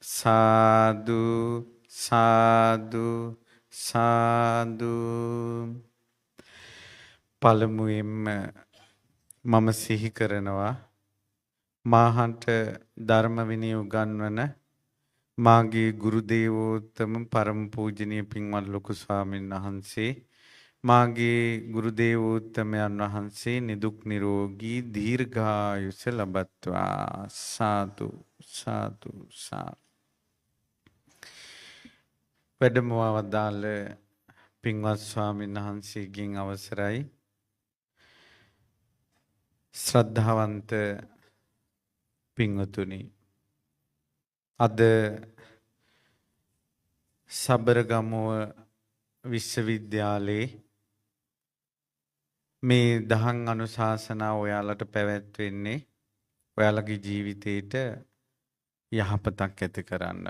සාදු සාදු සාදු. පළමුවෙන්ම මම සිහි කරනවා මාහන්ට ධර්ම විනය උගන්වන මාගේ ගුරු දේවෝත්තම පරම පූජනීය පින්වත් ලොකු ස්වාමීන් වහන්සේ, මාගේ ගුරු දේවෝත්තමයන් වහන්සේ නිදුක් නිරෝගී දීර්ඝායුෂ ලබත්වා. සාදු සාදු සාදු. වැඩමවා වදාළ පින්වත් ස්වාමීන් වහන්සේගෙන් අවසරයි. ශ්‍රද්ධාවන්ත පින්වතුනි, අද සබරගමුව විශ්වවිද්‍යාලයේ මේ දහම් අනුශාසනා ඔයාලට පැවැත්වෙන්නේ ඔයාලගේ ජීවිතේට යහපතක් ඇති කරන්න.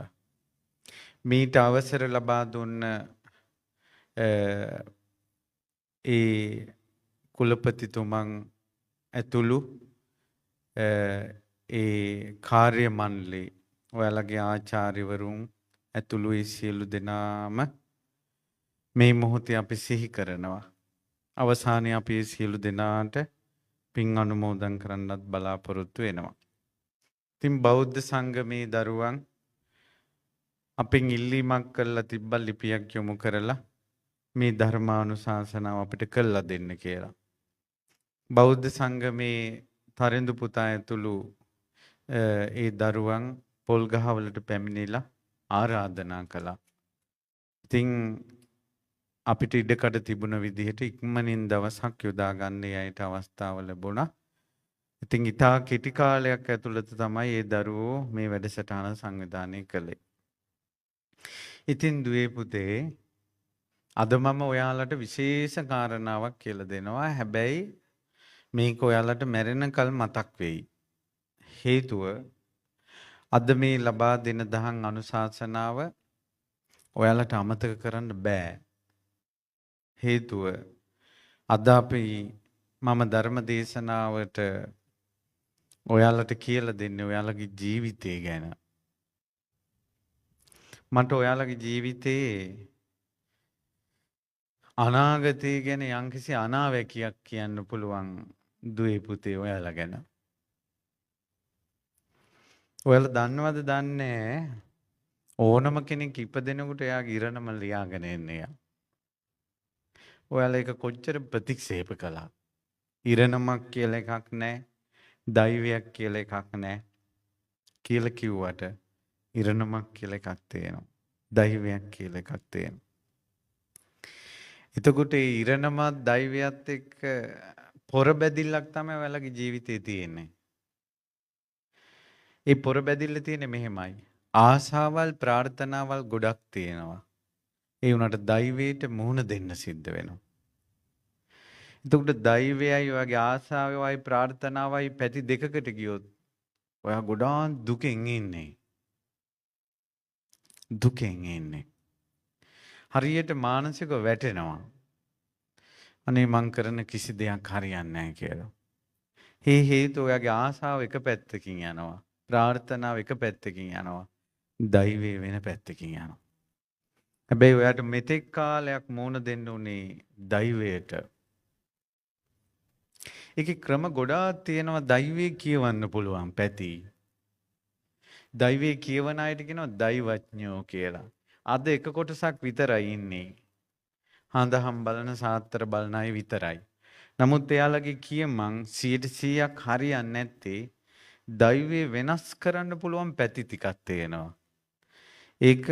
මීට අවසර ලබා දුන්න ඒ කුලපතිතුමන් ඇතුළු ඒ කාර්ය මණ්ඩලේ ඔයාලගේ ආචාර්යවරුන් ඇතුළු ඒ සියලු දෙනාම මේ මොහොතේ අපි සිහි කරනවා. අවසානයේ අපි සියලු දෙනාට පින් අනුමෝදන් කරන්නත් බලාපොරොත්තු වෙනවා. ඉතින් බෞද්ධ සංගමේ දරුවන් අපෙන් ඉල්ලීමක් කරලා තිබ්බ ලිපියක් යොමු කරලා මේ ධර්මානුශාසනාව අපිට කළා දෙන්න කියලා. බෞද්ධ සංගමේ තරිඳු පුතා ඇතුළු ඒ දරුවන් පොල්ගහවලට පැමිණිලා ආරාධනා කළා. ඉතින් අපිට ඉඩකඩ තිබුණ විදිහට ඉක්මනින් දවසක් යොදා ගන්න යට අවස්ථාව ලැබුණා. ඉතින් ඉතා කෙටි කාලයක් ඇතුළත තමයි ඒ දරුවෝ මේ වැඩසටහන සංවිධානය කළේ. ඉතින් දුවේ පුතේ, අද මම ඔයාලට විශේෂ කාරණාවක් කියලා දෙනවා. හැබැයි මේක ඔයාලට මැරෙනකල් මතක් වෙයි. හේතුව අද මේ ලබා දෙන දහම් අනුශාසනාව ඔයාලට අමතක කරන්න බෑ. හේතුව අද අපි මම ධර්ම දේශනාවට ඔයාලට කියලා දෙන්නේ ඔයාලගේ ජීවිතය ගැන. මට ඔයාලගේ ජීවිතේ අනාගතය ගැන යම්කිසි අනාවැකියක් කියන්න පුළුවන් දුවේ පුතේ ඔයාලා ගැන. ඔයාලා දන්නවද දන්නේ ඕනම කෙනෙක් ඉපදෙනකොට එයාගේ ඉරණම ලියාගෙන එන්නේ. ඔයාලා ඒක කොච්චර ප්‍රතික්ෂේප කළා. ඉරණමක් කියලා එකක් නැහැ. දෛවයක් කියලා එකක් නැහැ. කියලා කිව්වට ඉරණමක් කියලා එකක් තියෙනවා. දෛවයක් කියලා එකක් තියෙනවා. එතකොට ඒ ඉරණමත් දෛවයත් එක්ක පොර බැදිල්ලක් තමයි ඔයාලගේ ජීවිතේ තියෙන්නේ. ඒ පොර බැදිල්ල තියෙන්නේ මෙහෙමයි. ආසාවල් ප්‍රාර්ථනාවල් ගොඩක් තියෙනවා. ඒ උනට දෛවයට මුහුණ දෙන්න සිද්ධ වෙනවා. එතකොට දෛවයයි ඔයාගේ ආසාවයි ප්‍රාර්ථනාවයි පැති දෙකකට ගියොත් ඔයා ගොඩාක් දුකෙන් ඉන්නේ. දුකෙන් ඉන්නේ. හරියට මානසිකව වැටෙනවා. අනේ මං කරන කිසි දෙයක් හරියන්නේ නැහැ කියලා. මේ හේතුව ඔයාගේ ආසාව එක පැත්තකින් යනවා. ප්‍රාර්ථනාව එක පැත්තකින් යනවා. දෛවය වෙන පැත්තකින් යනවා. හැබැයි ඔයාට මෙතෙක් කාලයක් මුණ දෙන්න උනේ දෛවයට. ඒකේ ක්‍රම ගොඩාක් තියෙනවා දෛවයේ කියවන්න පුළුවන් පැති. දෛවයේ කියවන අයට කියනවා දෛවඥයෝ කියලා. අද එක කොටසක් විතරයි ඉන්නේ. හඳහම් බලන සාත්‍තර බලන අය විතරයි. නමුත් එයාලගේ කියමන් 100%ක් හරියන්නේ නැත්තේ දෛවයේ වෙනස් කරන්න පුළුවන් පැති ටිකක් තියෙනවා. ඒක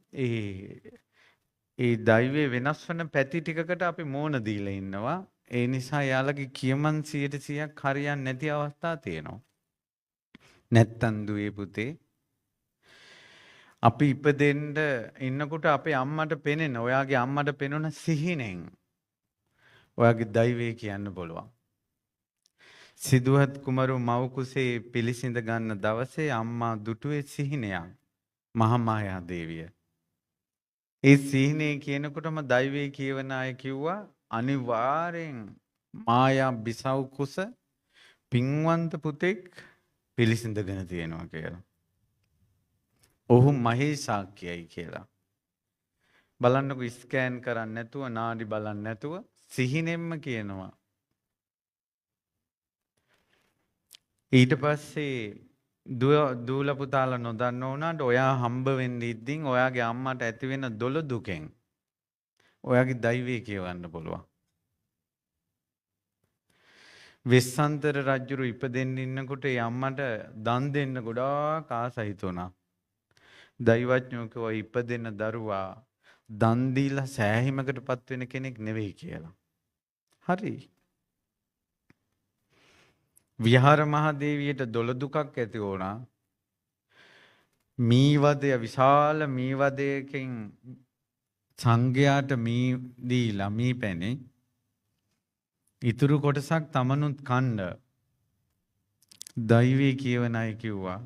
ඒ දෛවයේ වෙනස් වෙන පැති ටිකකට අපි මෝන දීලා ඉන්නවා. ඒ නිසා යාළගේ කියමන් 100%ක් හරියන්නේ නැති අවස්ථා තියෙනවා. නැත්තම් දුවේ පුතේ අපි ඉපදෙන්න ඉන්නකොට අපේ අම්මට පෙනෙන ඔයාගේ අම්මට පෙනුන සිහිනෙන් ඔයාගේ දෛවය කියන්න පුළුවන්. සිදුහත් කුමරු මව් කුසේ පිළිසිඳ ගන්න දවසේ අම්මා දුටුවේ සිහිනයක් මහාමායා දේවිය. ඒ සිහිනේ කියනකොටම දෛවය කියවන අය කිව්වා අනිවාර්යෙන් මායා බිසව් කුස පින්වන්ත පුතෙක් පිළිසිඳගෙන තියෙනවා කියලා. ඔහු මහේසාක්‍යයි කියලා. බලන්නකො ස්කෑන් කරන්නේ නැතුව නාඩි බලන්නේ නැතුව සිහිනෙන්ම කියනවා. ඊට පස්සේ දූල පුතාලා නොදන්න වුණාට ඔයා හම්බ වෙන්න ඉද්දින් ඔයාගේ අම්මට ඇති වෙන දොළ දුකෙන් ඔයාගේ දෛවය කියවන්න පුළුවන්. වෙස්සන්තර රජුරු ඉපදෙන්න ඉන්නකොට ඒ අම්මට දන් දෙන්න ගොඩාක් ආසයි හිතුණා. දෛවඥයෝ කිව්වා ඉපදෙන දරුවා දන් දීලා සෑහීමකටපත් වෙන කෙනෙක් නෙවෙයි කියලා. හරි. විහාර මහදේවියට දොළ දුකක් ඇති වුණා. මීවදය විශාල මීවදයකින් සංඝයාට මී දීලා මී පැණි ඉතුරු කොටසක් තමනුත් කණ්ඩ දෛවී කියවන අය කිව්වා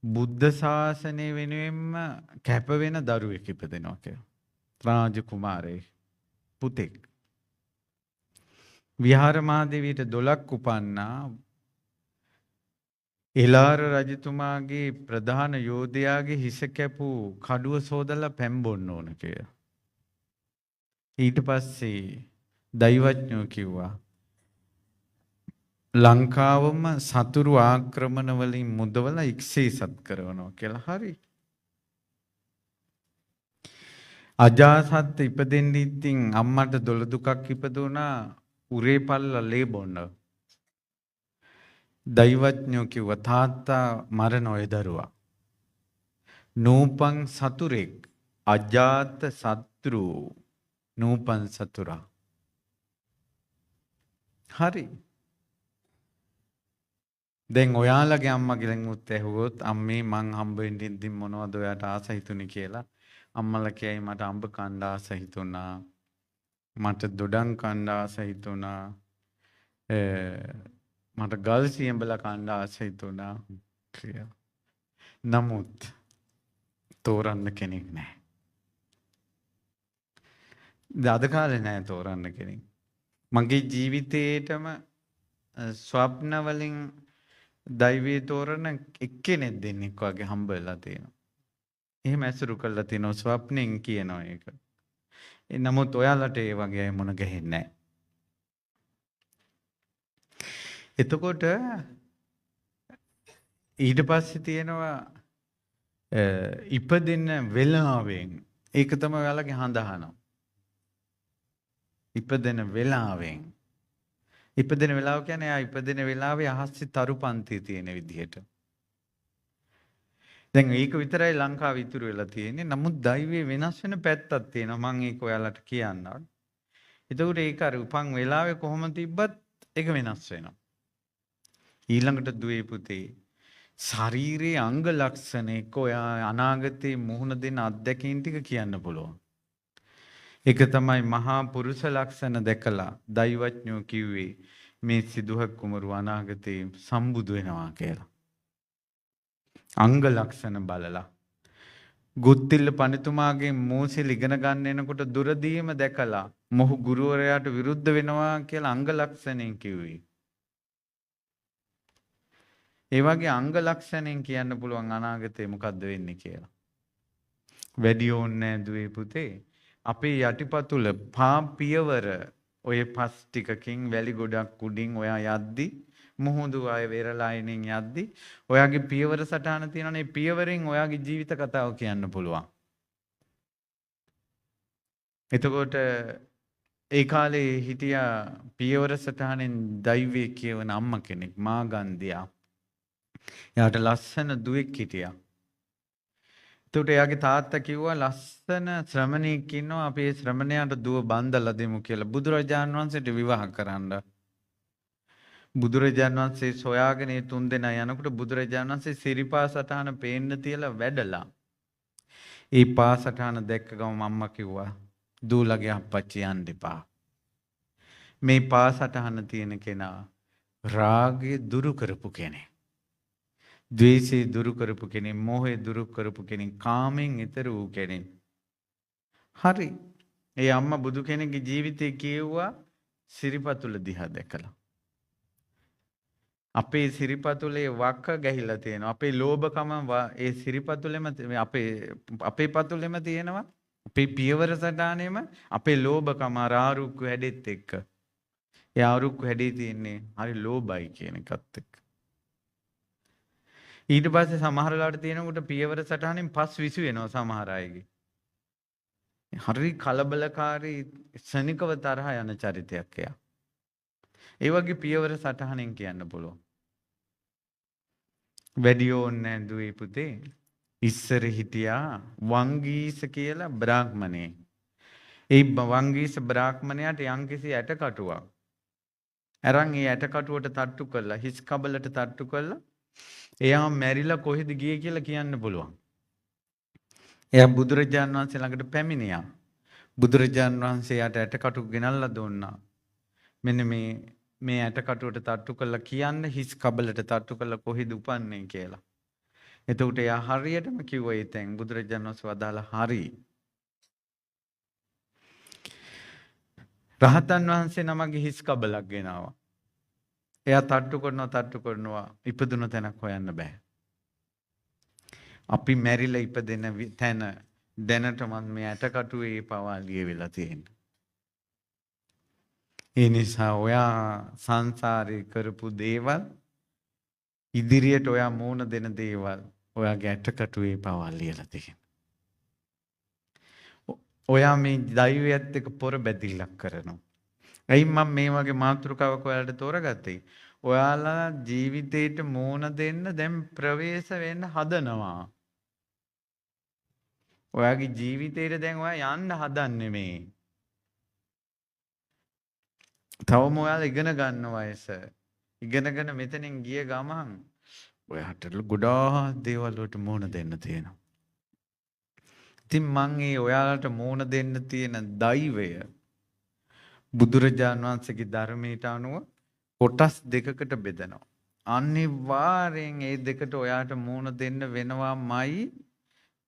බුද්ධ ශාසනය වෙනුවෙන්ම කැප වෙන දරුවෙක් ඉපදෙනවා කියලා. රාජ කුමාරයෙක් පුතෙක්. විහාර මහදේවියට 12ක් උපන්නා. එලාර රජතුමාගේ ප්‍රධාන යෝධයාගේ හිස කැපූ කඩුව සෝදලා පැම්බොන්න ඕන කියලා. ඊට පස්සේ දෛවඥයෝ කිව්වා ලංකාවම සතුරු ආක්‍රමණ වලින් මුදවලා ඉක්සීසත් කරනවා කියලා. හරි. අජාසත් ඉපදෙන්න ඉතින් අම්මට දොළ දුකක් ඉපදුණා උරේ පල්ලා ලේ බොන්න. දෛවඥයෝ කිව්වා තාත්තා මරණ ඔය දරුවා. නූපන් සතුරෙක් අජාත සත්රු නූපන් සතුරා. හරි. දැන් ඔයාලගේ අම්මගෙන් උත් ඇහුවොත් අම්මේ මං හම්බ වෙන්න ඉඳින් මොනවද ඔයාට ආස හිතුනේ කියලා අම්මලා කියයි මට අඹ කන්න ආස හිතුණා මට දොඩම් කන්න ආස හිතුණා මට ගල් සියඹලා කන්න ආස හිතුණා කියලා. නමුත් තෝරන්න කෙනෙක් නැහැ. අද කාලේ නැහැ තෝරන්න කෙනෙක්. මගේ ජීවිතේටම ස්වප්න වලින් දෛවී තෝරන එක්කෙනෙක් දෙන්නෙක් වගේ හම්බ වෙලා තියෙනවා. එහෙම ඇසුරු කරලා තියෙනවා ස්වප්නෙන් කියනවා ඒක. නමුත් ඔයාලට ඒ වගේ මොන ගහෙන්නේ නැහැ. එතකොට ඊට පස්සේ තියෙනවා ඉපදෙන වෙලාවෙන් ඒක තමයි ඔයාලගේ හඳහන. ඉපදෙන වෙලාවෙන් ඉපදෙන වෙලාව කියන්නේ ආ ඉපදෙන වෙලාවේ අහස්සේ තරු පන්ති තියෙන විදිහට. දැන් ඒක විතරයි ලංකාවේ ඉතුරු වෙලා තියෙන්නේ. නමුත් දෛවයේ වෙනස් වෙන පැත්තක් තියෙනවා. මම ඒක ඔයාලට කියන්නම්. එතකොට ඒක අර උපන් වෙලාවේ කොහොම තිබ්බත් ඒක වෙනස් වෙනවා. ඊළඟට දුවේ පුතේ ශරීරයේ අංග ලක්ෂණ එක්ක ඔයා අනාගතේ මුහුණ දෙන අත්දැකීම් ටික කියන්න පුළුවන්. ඒක තමයි මහා පුරුෂ ලක්ෂණ දැකලා දෛවඥයෝ කිව්වේ මේ සිදුහත් කුමරු අනාගතේ සම්බුදු වෙනවා කියලා. අංග ලක්ෂණ බලලා ගුත්තිල්ල පඬිතුමාගේ මෝසෙල් ඉගෙන ගන්න එනකොට දුරදීම දැකලා මොහු ගුරුවරයාට විරුද්ධ වෙනවා කියලා අංග ලක්ෂණෙන් කිව්වේ. ඒ වගේ අංග ලක්ෂණෙන් කියන්න පුළුවන් අනාගතේ මොකද්ද වෙන්නේ කියලා. වැඩි ඕනේ දුවේ පුතේ. අපේ යටිපතුල පා පියවර ඔය පස් ටිකකින් වැලි ගොඩක් උඩින් ඔයා යද්දි මුහුදු අය වෙරළයිනෙන් යද්දි ඔයාගේ පියවර සටහන තියෙනනේ පියවරෙන් ඔයාගේ ජීවිත කතාව කියන්න පුළුවන්. එතකොට ඒ කාලේ හිටියා පියවර සටහනෙන් දෛවයේ කියවන අම්ම කෙනෙක් මාගන්දියා. එයාට ලස්සන දුවෙක් හිටියා. එතකොට එයාගේ තාත්තා කිව්වා ලස්සන ශ්‍රමණෙක් ඉන්නවා අපි ඒ ශ්‍රමණයාට දුව බන්දලා දෙමු කියලා බුදුරජාණන් වහන්සේට විවාහ කරන්න. බුදුරජාණන් වහන්සේ සොයාගෙන ඒ තුන් දෙනා යනකොට බුදුරජාණන් වහන්සේ සිරිපා සටහන පේන්න තියලා වැඩලා. ඒ පා සටහන දැක්ක ගමන් අම්මා කිව්වා දූලගේ අප්පච්චි යන්න එපා. මේ පා සටහන තියෙන කෙනා රාගය දුරු කරපු කෙනෙක්. ද්වේෂය දුරු කරපු කෙනෙක්, මෝහය දුරු කරපු කෙනෙක්, කාමෙන් ඈතර වූ කෙනෙක්. හරි. ඒ අම්මා බුදු කෙනෙක්ගේ ජීවිතේ කියෙව්වා සිරිපතුල දිහා දැකලා. අපේ සිරිපතුලේ වක්ක ගැහිලා තියෙනවා. අපේ ලෝභකම ඒ සිරිපතුලෙම අපේ පතුලෙම තියෙනවා. අපේ පියවර සටහනේම අපේ ලෝභකම ආරුක්කු හැඩෙත් එක්ක. ඒ ආරුක්කු හැඩේ තියෙන්නේ හරි ලෝභයි කියන එකත් එක්ක. ඊට පස්සේ සමහර ලාට තියෙනකොට පියවර සටහනෙන් පස් විසු වෙනවා සමහර අයගේ. හරි කලබලකාරී ශනිකව තරහ යන චරිතයක් එයා. ඒ වගේ පියවර සටහනෙන් කියන්න පුළුවන්. වැඩි ඕනේ නැහැ දුවේ පුතේ. ඉස්සර හිටියා වංගීස කියලා බ්‍රාහ්මණයෙක්. ඒ වංගීස බ්‍රාහ්මණයාට යම්කිසි ඇටකටුවක් අරන් ඒ ඇටකටුවට තට්ටු කළා, හිස් කබලට තට්ටු කළා. එයා මැරිලා කොහෙද ගියේ කියලා කියන්න පුළුවන්. එයා බුදුරජාණන් වහන්සේ ළඟට පැමිණියා. බුදුරජාණන් වහන්සේ යාට ඇටකටු ගෙනල්ලා දුන්නා. මෙන්න මේ ඇටකටුවට තට්ටු කළා කියන්න, හිස් කබලට තට්ටු කළා කොහෙද උපන්නේ කියලා. එතකොට එයා හරියටම කිව්වා ඒ තැන් බුදුරජාණන් වහන්සේ වදාලා හරි. රහතන් වහන්සේ නමගේ හිස් කබලක් ගෙනාවා. එයා තට්ටු කරනවා ඉපදුන තැනක් හොයන්න බෑ. අපි මැරිලා ඉපදෙන තැන දැනටමත් මේ ඇටකටුවේ පවා ලියවිලා තියෙනවා. ඒ නිසා ඔයා සංසාරේ කරපු දේවල් ඉදිරියට ඔයා මූණ දෙන දේවල් ඔයාගේ ඇටකටුවේ පවා ලියලා තියෙනවා. ඔයා මේ දෛවයත් එක්ක පොර බැදිල්ලක් කරනවා. ඇයි මම මේ වගේ මාතෘකාවක් ඔයාලට තෝරගත්තේ? ඔයාලා ජීවිතේට මූණ දෙන්න දැන් ප්‍රවේශ වෙන්න හදනවා. ඔයාගේ ජීවිතේට දැන් ඔයා යන්න හදන්නේ මේ. තවම ඔයාලා ඉගෙන ගන්න වයස. ඉගෙනගෙන මෙතනින් ගිය ගමන් ඔයාට ගොඩාක් දේවල් වලට මූණ දෙන්න තියෙනවා. ඉතින් මං ඔයාලට මූණ දෙන්න තියෙන දෛවය බුදුරජාණන් වහන්සේගේ ධර්මයට අනුව කොටස් දෙකකට බෙදනවා. අනිවාර්යෙන් මේ දෙකට ඔයාට මූණ දෙන්න වෙනවාමයි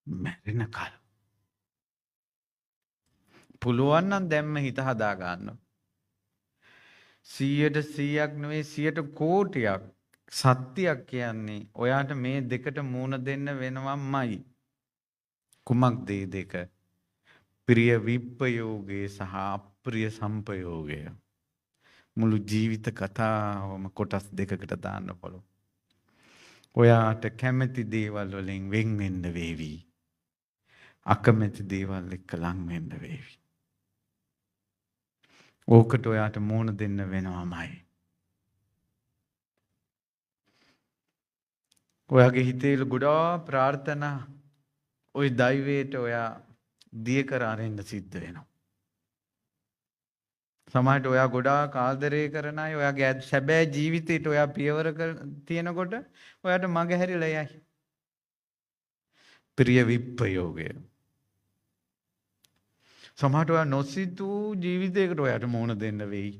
මැරෙන කල. පුළුවන් නම් දැම්ම හිත හදා ගන්න. 100%ක් නෙවෙයි 100 කෝටියක් සත්‍යයක් කියන්නේ ඔයාට මේ දෙකට මූණ දෙන්න වෙනවාමයි. කුමක්ද මේ දෙක? ප්‍රිය විප්පයෝගය සහ අප්‍රිය සම්පයෝගය. මුළු ජීවිත කතාවම කොටස් දෙකකට දාන්න පුළුවන්. ඔයාට කැමති දේවල් වලින් වෙන් වෙන්න වේවි. අකමැති දේවල් එක්ක ලං වෙන්න වේවි. ඕකට ඔයාට මූණ දෙන්න වෙනවමයි. ඔයාගේ හිතේ ගොඩාක් ප්‍රාර්ථනා ওই දෛවයට ඔයා දිය කර අරින්න සිද්ධ වෙනවා. සමහරට ඔයා ගොඩාක් ආදරය කරන අය ඔයාගේ සැබෑ ජීවිතේට ඔයා පියවර තියෙනකොට ඔයාට මග හැරිලා යයි. ප්‍රිය විප්පයෝගය. සමහරට ඔයා නොසිතූ ජීවිතයකට ඔයාට මුහුණ දෙන්න වෙයි.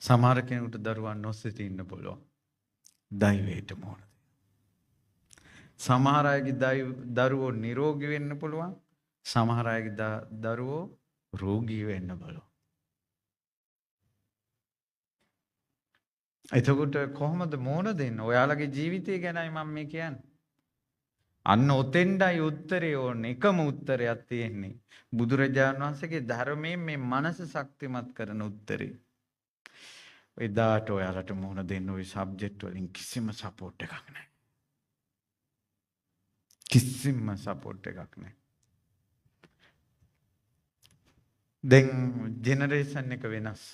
සමහර කෙනෙකුට දරුවන් නොසිත ඉන්න පුළුවන්. දෛවයට මොන. සමහර අයගේ දරුවෝ නිරෝගී වෙන්න පුළුවන්. සමහර අයගේ දරුවෝ රෝගී වෙන්න බලෝ. එතකොට කොහොමද මෝන දෙන්න? ඔයාලගේ ජීවිතය ගැනයි මම මේ කියන්නේ. අන්න ඔතෙන්ඩයි උත්තරේ ඕනේ. එකම උත්තරයක් තියෙන්නේ. බුදුරජාණන් වහන්සේගේ ධර්මයෙන් මේ මනස ශක්තිමත් කරන උත්තරේ. එදාට ඔයාලට මෝන දෙන්න ওই සබ්ජෙක්ට් වලින් කිසිම සපෝට් එකක් නැහැ. කිසිම සපෝට් එකක් නැහැ. දැන් ජෙනරේෂන් එක වෙනස්.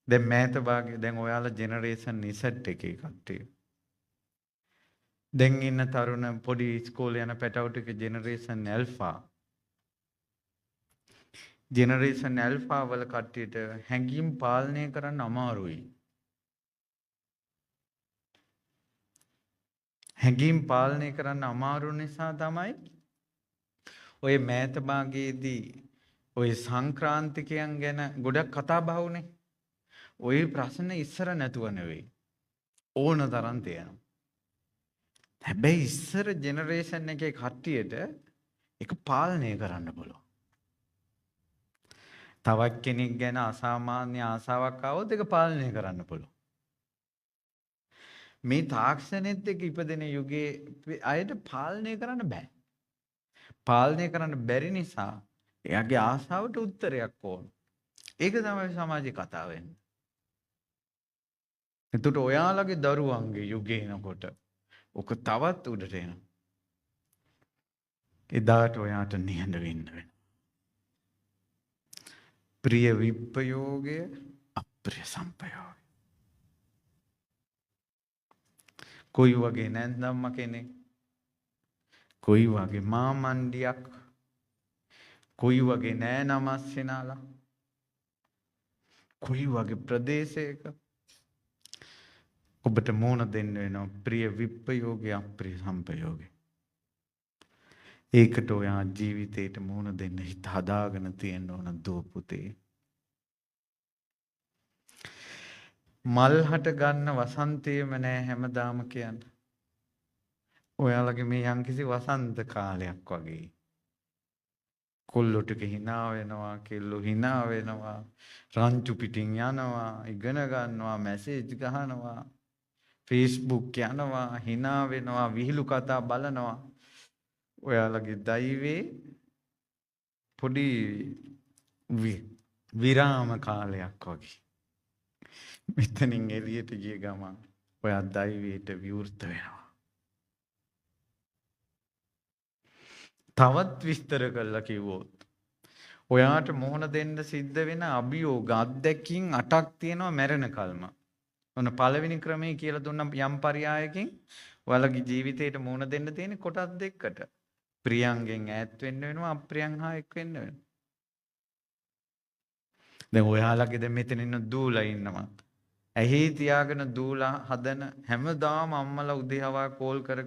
දැන් මෑත භාගයේ දැන් ඔයාලා ජෙනරේෂන් Z එකේ කට්ටිය. දැන් ඉන්න තරුණ පොඩි ඉස්කෝලේ යන පැටවු ටික ජෙනරේෂන් ඇල්ෆා. ජෙනරේෂන් ඇල්ෆා වල කට්ටියට හැඟීම් පාලනය කරන්න අමාරුයි. හැඟීම් පාලනය කරන්න අමාරු නිසා තමයි ඔය මෑත භාගයේදී ඔය සංක්‍රාන්තිකයන් ගැන ගොඩක් කතා බහ වුනේ. ඔය ප්‍රශ්න ඉස්සර නැතුව නෙවෙයි. ඕන තරම් තියෙනවා. හැබැයි ඉස්සර ජෙනරේෂන් එකේ කට්ටියට ඒක පාලනය කරන්න පුළුවන්. තවත් කෙනෙක් ගැන අසාමාන්‍ය ආසාවක් ආවොත් ඒක පාලනය කරන්න පුළුවන්. මේ තාක්ෂණෙත් එක්ක ඉපදෙන යුගයේ අයට පාලනය කරන්න බෑ. පාලනය කරන්න බැරි නිසා එයාගේ ආසාවට උත්තරයක් ඕන. ඒක තමයි සමාජයේ කතාව වෙන්නේ. එතකොට ඔයාලගේ දරුවන්ගේ යුගය එනකොට ඔක තවත් උඩට එනවා. එදාට ඔයාට නිහඬ වෙන්න වෙනවා. ප්‍රිය විප්පයෝගය අප්‍රිය සම්පයෝගය. කොයි වගේ නැන්දම්ම කෙනෙක්, කොයි වගේ මාමණ්ඩියක්, කොයි වගේ නෑ නමස්සෙනාලා, කොයි වගේ ප්‍රදේශයක ඔබට මෝන දෙන්න වෙනවා ප්‍රිය විප්පයෝගය අප්‍රිය සම්පයෝගය. ඒකට ඔයා ජීවිතේට මෝන දෙන්න හිත හදාගෙන තියෙන්න ඕන දුව පුතේ. මල් හට ගන්න වසන්තයේම නෑ හැමදාම කියන්න. ඔයාලගේ මේ යම්කිසි වසන්ත කාලයක් වගේ. කොල්ලෝ ටික hina වෙනවා, කෙල්ලෝ hina වෙනවා, රංචු පිටින් යනවා, ඉගෙන ගන්නවා, මැසේජ් ගහනවා, Facebook යනවා, hina වෙනවා, විහිළු කතා බලනවා. ඔයාලගේ දෛවේ පොඩි විරාම කාලයක් වගේ. මෙතනින් එළියට ගිය ගමන් ඔයා දෛවයට විවෘත වෙනවා. තවත් විස්තර කරලා කිව්වොත් ඔයාට මොහොන දෙන්න සිද්ධ වෙන අභියෝග අත්දැකීම් 8ක් තියෙනවා මැරෙන කල්ම. ඔන්න පළවෙනි ක්‍රමයේ කියලා දුන්න යම් පරයයකින් ඔයාලගේ ජීවිතේට මොහොන දෙන්න තියෙන කොටස් දෙකකට. ප්‍රියංගෙන් ඈත් වෙන්න වෙනවා, අප්‍රියං හා එක් වෙන්න වෙනවා. දැන් ඔයාලගේ දැන් මෙතන ඉන්න දූලා ඉන්නවා. ඇහි තියාගෙන දූලා හදන හැමදාම අම්මලා උදේ හවා කෝල් කර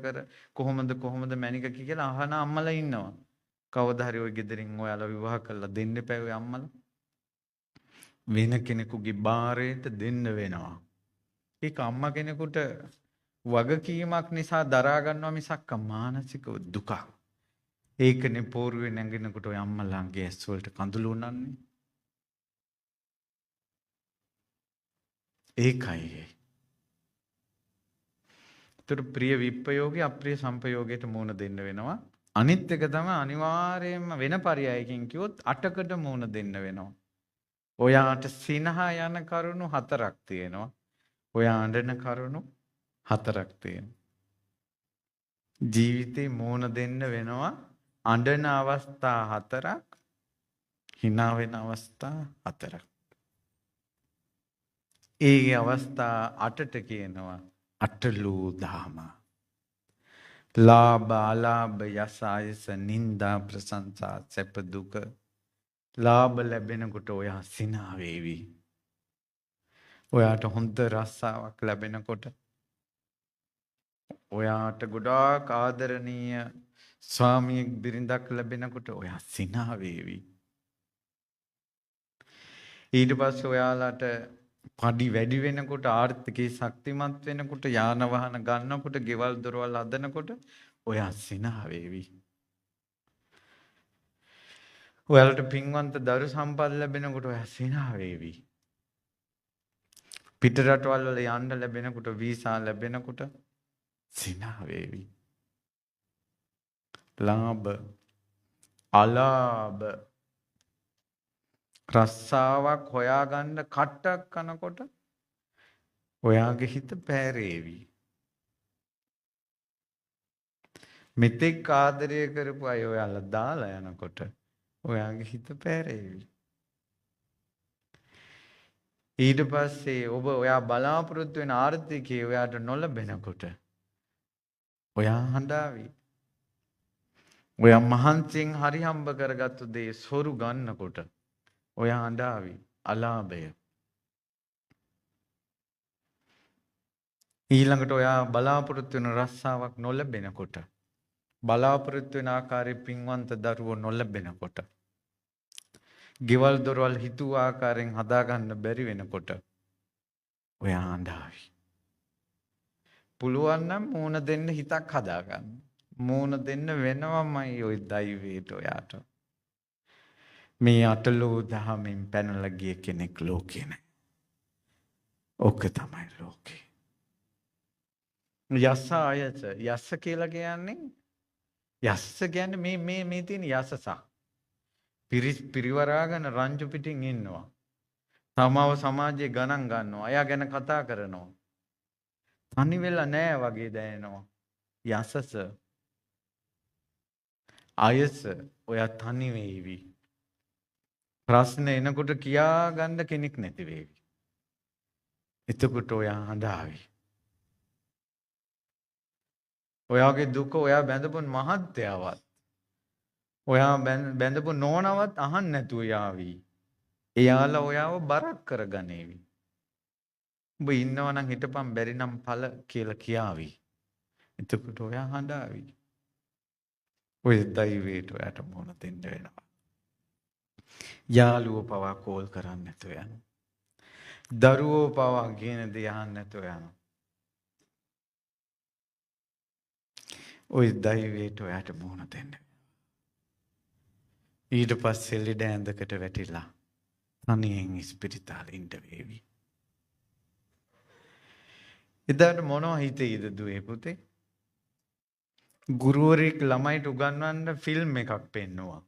කොහොමද මැනික කියලා අහන අම්මලා ඉන්නවා. කවදා හරි ওই ගෙදරින් ඔයාලා විවාහ කරලා දෙන්න එපා ඔය අම්මලා. වෙන කෙනෙකුගේ බාරයට දෙන්න වෙනවා. ඒක අම්මා කෙනෙකුට වගකීමක් නිසා දරා ගන්නවා මිසක් මානසික දුකක්. ඒකනේ පෝරුවේ නැගිනකොට ඔය අම්මලාගේ ඇස් වලට කඳුළු උනන්නේ. ඒකයි. ඒතර ප්‍රිය විප්පයෝගී අප්‍රිය සම්පයෝගයට මුහුණ දෙන්න වෙනවා. අනිත් එක තමයි අනිවාර්යයෙන්ම වෙන පරයයකින් කිව්වොත් 8කට මුහුණ දෙන්න වෙනවා. ඔයාට සිනහා යන කරුණු 4ක් තියෙනවා. ඔයා අඬන කරුණු 4ක් තියෙනවා. ජීවිතේ මුහුණ දෙන්න වෙනවා අඬන අවස්ථා 4ක්, hina වෙන අවස්ථා 4ක්. ඒ අවස්ථා 8ට කියනවා අටලෝ දහම. ලාභ අලාභ යස ආයස නින්දා ප්‍රශංසා සැප දුක. ලාභ ලැබෙනකොට ඔයා සිනා වේවි. ඔයාට හොඳ රස්සාවක් ලැබෙනකොට, ඔයාට ගොඩාක් ආදරණීය ස්වාමියෙක් බිරිඳක් ලැබෙනකොට ඔයා සිනා වේවි. ඊට පස්සේ ඔයාලට පඩි වැඩි වෙනකොට ආර්ථිකේ ශක්තිමත් වෙනකොට යාන වාහන ගන්නකොට ගෙවල් දොරවල් හදනකොට ඔයා සිනහ වේවි. ඔයාලට පින්වන්ත දරු සම්පත් ලැබෙනකොට ඔයා සිනහ වේවි. පිට රටවල් වල යන්න ලැබෙනකොට වීසා ලැබෙනකොට සිනහ වේවි. ලාභ අලාභ රස්සාවක් හොයාගන්න කට්ටක් කනකොට ඔයාගේ හිත පෑරේවි. මෙතෙක් ආදරය කරපු අය ඔයාලා දාලා යනකොට ඔයාගේ හිත පෑරේවි. ඊට පස්සේ ඔබ ඔයා බලාපොරොත්තු වෙන ආර්ථිකය ඔයාට නොලැබෙනකොට ඔයා හඬාවි. ඔයා මහන්සියෙන් හරි හම්බ කරගත්තු දේ සොරු ගන්නකොට ඔයා හඬාවි. අලාභය. ඊළඟට ඔයා බලාපොරොත්තු වෙන රස්සාවක් නොලැබෙනකොට බලාපොරොත්තු වෙන ආකාරයේ පින්වන්ත දරුවෝ නොලැබෙනකොට ගෙවල් දොරවල් හිතුව ආකාරයෙන් හදාගන්න බැරි වෙනකොට ඔයා හඬාවි. පුළුවන් නම් මූණ දෙන්න හිතක් හදාගන්න. මූණ දෙන්න වෙනවමයි ওই දෛවයට ඔයාට. මේ අටලෝ දහමින් පැනලා ගිය කෙනෙක් ලෝකේ නැහැ. ඕක තමයි ලෝකේ. යස ආයස යස කියලා කියන්නේ යස කියන්නේ මේ තියෙන යසස. පිරිවරාගෙන රංජු පිටින් ඉන්නවා. තමාව සමාජයේ ගණන් ගන්නවා. අයා ගැන කතා කරනවා. තනි වෙලා නෑ වගේ දැනෙනවා. යසස ආයස ඔයා තනි වේවි. ප්‍රශ්න එනකොට කියා ගන්න කෙනෙක් නැති වේවි. එතකොට ඔයා හඬාවි. ඔයාගේ දුක ඔයා බැඳපු මහත්යාවත් ඔයා බැඳපු නෝනවත් අහන්න නැතුව යාවි. එයාලා ඔයාව බරක් කරගනේවි. ඔබ ඉන්නවා නම් හිටපන් බැරි නම් ඵල කියලා කියාවි. එතකොට ඔයා හඬාවි. ඔය දෛවයට ඔයාට මොන දෙන්න වෙනවා. යාළුවෝ පවා කෝල් කරන්න නැතුව යනවා. දරුවෝ පවා කියන දේ අහන්න නැතුව යනවා. ඔය දෛවයට ඔයාට මොන දෙන්න. ඊට පස්සේ ලෙඩ ඇඳකට වැටිලා තනියෙන් ඉස්පිරිතාලේ ඉඳ වේවි. එදාට මොනවා හිතේද දුවේ පුතේ? ගුරුවරයෙක් ළමයිට උගන්වන්න ෆිල්ම් එකක් පෙන්නුවා.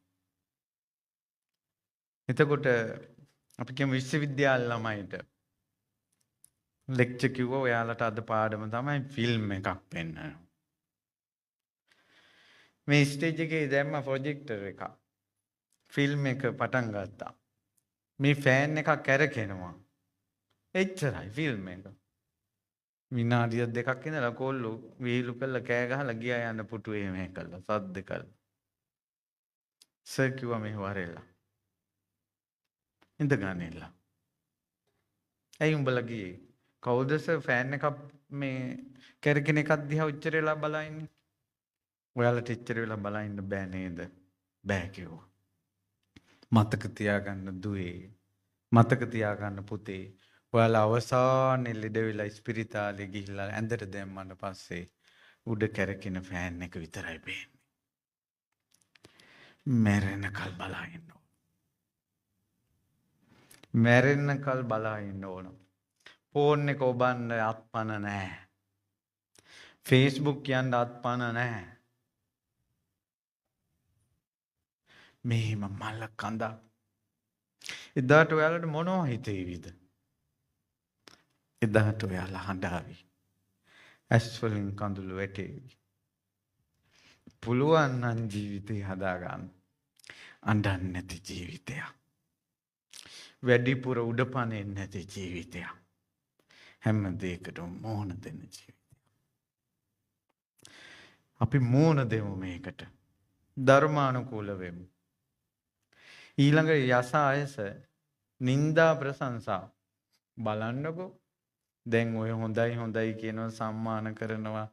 එතකොට අපි කියමු විශ්වවිද්‍යාල ළමයිට ලෙක්චර් කිව්වා ඔයාලට අද පාඩම තමයි ෆිල්ම් එකක් පෙන්වන්න. මේ ස්ටේජ් එකේ දැම්ම ප්‍රොජෙක්ටර් එකක්. ෆිල්ම් එක පටන් ගත්තා. මේ ෆෑන් එකක් කැරකෙනවා. එච්චරයි ෆිල්ම් එක. විනාඩිය දෙකක් ඉඳලා කොල්ලෝ වීලු කරලා කෑ ගහලා ගියා යන පුටුවේ මේ කළා සද්ද කළා. සර් කිව්වා මේ වරෙලා. ඉඳ ගන්නilla. ඇයි උඹලා ගියේ? කවුද සර් ෆෑන් එකක් මේ කැරකෙන එකක් දිහා උච්චර වෙලා බලන්නේ? ඔයාලට එච්චර වෙලා බලන්න බෑ නේද? බෑ කිව්වා. මතක තියාගන්න දුවේ. මතක තියාගන්න පුතේ. ඔයාලා අවසානයේ ලෙඩ වෙලා ඉස්පිරිතාලේ ගිහිල්ලා ඇඳට දැම්මම පස්සේ උඩ කැරකෙන ෆෑන් එක විතරයි පේන්නේ. මැරෙනකල් බලා ඉන්න ඕන. මැරෙනකල් බලා ඉන්න ඕන. ෆෝන් එක ඔබන්න අත්පන නැහැ. Facebook කියන්න අත්පන නැහැ. මෙහෙම මල කඳ. එදාට ඔයාලට මොනවා හිතේවිද? එදාට ඔයාලා හඬාවි. ඇස් වලින් කඳුළු වැටේවි. පුළුවන් නම් ජීවිතේ හදාගන්න. අඬන්නේ නැති ජීවිතයක්. වැඩිපුර උඩපණෙන්නේ නැති ජීවිතයක්. හැම දෙයකටම මෝහන දෙන්න ජීවිතයක්. අපි මෝහන දෙමු මේකට. ධර්මානුකූල වෙමු. ඊළඟ යස ආයස නිന്ദා ප්‍රශංසා බලන්නකෝ. දැන් ඔය හොඳයි හොඳයි කියනවා සම්මාන කරනවා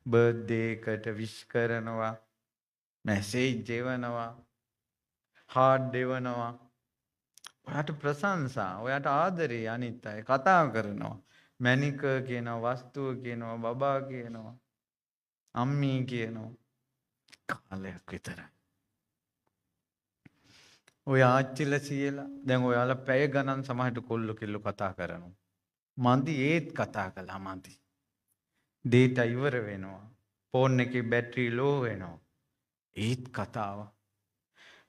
බර්ත්ඩේ එකට විශ් කරනවා මැසේජ් දෙවනවා හાર્ට් දෙවනවා ඔයාට ප්‍රශංසා, ඔයාට ආදරේ අනිත් අය කතා කරනවා. මැනික කියනවා, වස්තුව කියනවා, බබා කියනවා, අම්මී කියනවා. කාලයක් විතරයි. ඔය ආච්චිලා සීයලා දැන් ඔයාලා පැය ගණන් සමහරට කොල්ල කෙල්ල කතා කරනවා. මන්දි ඒත් කතා කළා මන්දි. ඩේටා ඉවර වෙනවා. ෆෝන් එකේ බැටරි ලෝ වෙනවා. ඒත් කතාව.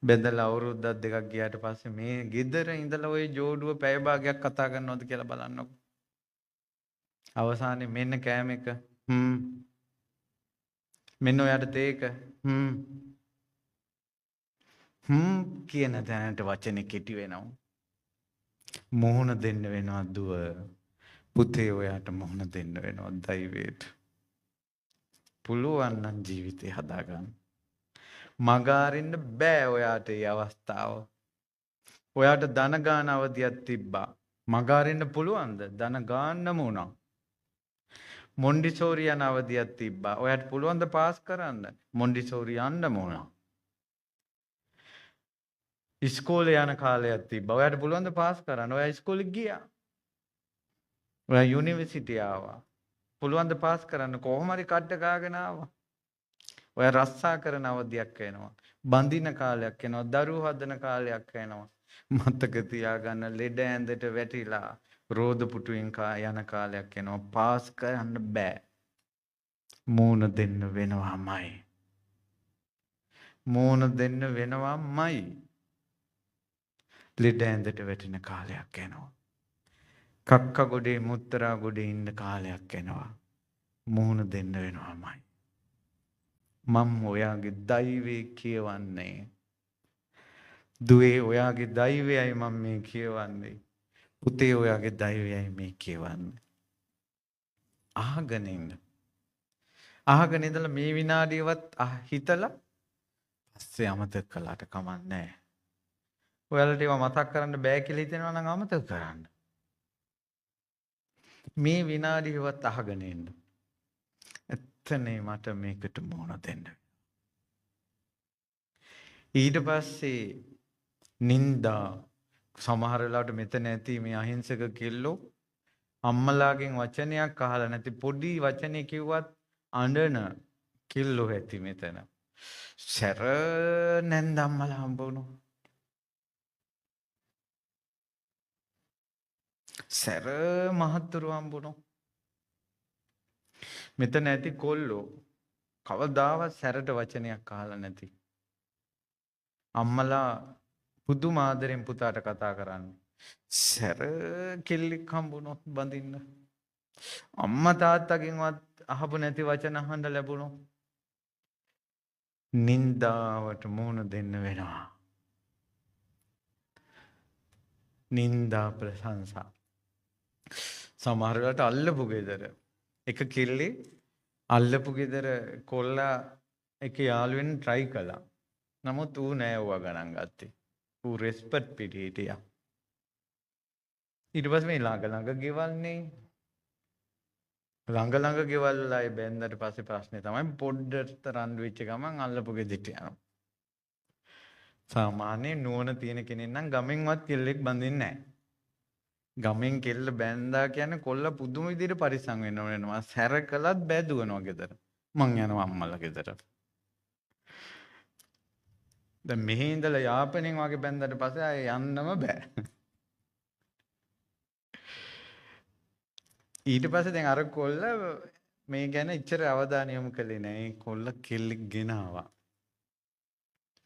බෙදලා අවුරුද්දක් දෙකක් ගියාට පස්සේ මේ ගෙදර ඉඳලා ওই ජෝඩුව පැය භාගයක් කතා කරනවද කියලා බලන්නකො. අවසානයේ මෙන්න කෑම එක. මෙන්න ඔයාට තේක. කියන තැනට වචනේ කෙටි වෙනවා. මොහොන දෙන්න වෙනවා දුව. පුතේ ඔයාට මොහොන දෙන්න වෙනවා දෛවයට. පුළුවන් නම් ජීවිතේ හදාගන්න. මගාරින්න බෑ ඔයාට මේ අවස්ථාව. ඔයාට ධන ගාන අවධියක් තිබ්බා. මගාරින්න පුළුවන්ද? ධන ගාන්නම උනා. මොන්ඩිසෝරි යන අවධියක් තිබ්බා. ඔයාට පුළුවන් ද පාස් කරන්න? මොන්ඩිසෝරි යන්නම උනා. ඉස්කෝලේ යන කාලයක් තිබ්බා. ඔයාට පුළුවන් ද පාස් කරන්න? ඔයා ඉස්කෝලේ ගියා. ඔයා යුනිවර්සිටි ආවා. පුළුවන් ද පාස් කරන්න? කොහොම හරි කඩ ගාගෙන ආවා. ඔයා රස්සා කරන අවධියක් එනවා. බඳින කාලයක් එනවා. දරුවෝ හදන කාලයක් එනවා. මතක තියාගන්න ලෙඩ ඇඳට වැටිලා රෝද පුටුවෙන් යන කාලයක් එනවා. පාස් කරන්න බෑ. මූණ දෙන්න වෙනවාමයි. මූණ දෙන්න වෙනවාමයි. ලෙඩ ඇඳට වැටෙන කාලයක් එනවා. කක්ක ගොඩේ මුත්‍රා ගොඩේ ඉන්න කාලයක් එනවා. මූණ දෙන්න වෙනවාමයි. මම ඔයාගේ දෛවය කියවන්නේ. දුවේ ඔයාගේ දෛවයයි මම මේ කියවන්නේ. පුතේ ඔයාගේ දෛවයයි මේ කියවන්නේ. අහගෙන ඉන්න. අහගෙන ඉඳලා මේ විනාඩියවත් හිතලා පස්සේ අමතක කළාට කමක් නැහැ. ඔයාලට ඒවා මතක් කරන්න බෑ කියලා හිතෙනවා නම් අමතක කරන්න. මේ විනාඩියවත් අහගෙන ඉන්න. එතනේ මට මේකට මොන දෙන්න. ඊට පස්සේ නින්දා සමහර වෙලාවට මෙතන ඇති මේ අහිංසක කෙල්ලෝ අම්මලාගෙන් වචනයක් අහලා නැති පොඩි වචනේ කිව්වත් අඬන කෙල්ලෝ ඇති මෙතන. සැර නැන්ද අම්මලා හම්බුණා. සැර මහත්තුරු හම්බුණා. මෙතන ඇති කොල්ලෝ කවදාවත් සැරට වචනයක් අහලා නැති. අම්මලා පුදුම ආදරෙන් පුතාට කතා කරන්නේ. සැර කෙල්ලෙක් හම්බුනොත් බඳින්න. අම්මා තාත්තගෙන්වත් අහපු නැති වචන අහන්න ලැබුණොත් නින්දාවට මුහුණ දෙන්න වෙනවා. නින්දා ප්‍රශංසා. සමහර වෙලාවට අල්ලපු ගෙදර එක කෙල්ලේ අල්ලපු ගෙදර කොල්ලා එක යාළුවෙන් try කළා. නමුත් ඌ නෑ ඌව ගණන් ගත්තේ. ඌ රෙස්පෙක්ට් පිටි හිටියා. ඊට පස්සේ මේ ළඟ ගෙවල්නේ ළඟ ගෙවල් වල අය බැන්දට පස්සේ ප්‍රශ්නේ තමයි පොඩ්ඩට රණ්ඩු වෙච්ච ගමන් අල්ලපු ගෙදරට යනවා. සාමාන්‍ය නුවණ තියෙන කෙනෙක් නම් ගමෙන්වත් කෙල්ලෙක් බඳින්නේ නැහැ. ගමෙන් කෙල්ල බැන්දා කියන්නේ කොල්ල පුදුම විදිහට පරිස්සම් වෙන්න වෙනවා. සැර කළත් බැදුවනවා ගෙදර. මං යනවා අම්මලා ගෙදර. දැන් මෙහි ඉඳලා යාපනයෙන් වගේ බැන්දට පස්සේ ආයෙ යන්නම බෑ. ඊට පස්සේ දැන් අර කොල්ල මේ ගැන ඉච්චර අවධානය යොමු කළේ නෑ. ඒ කොල්ල කෙල්ලෙක් ගෙනාවා.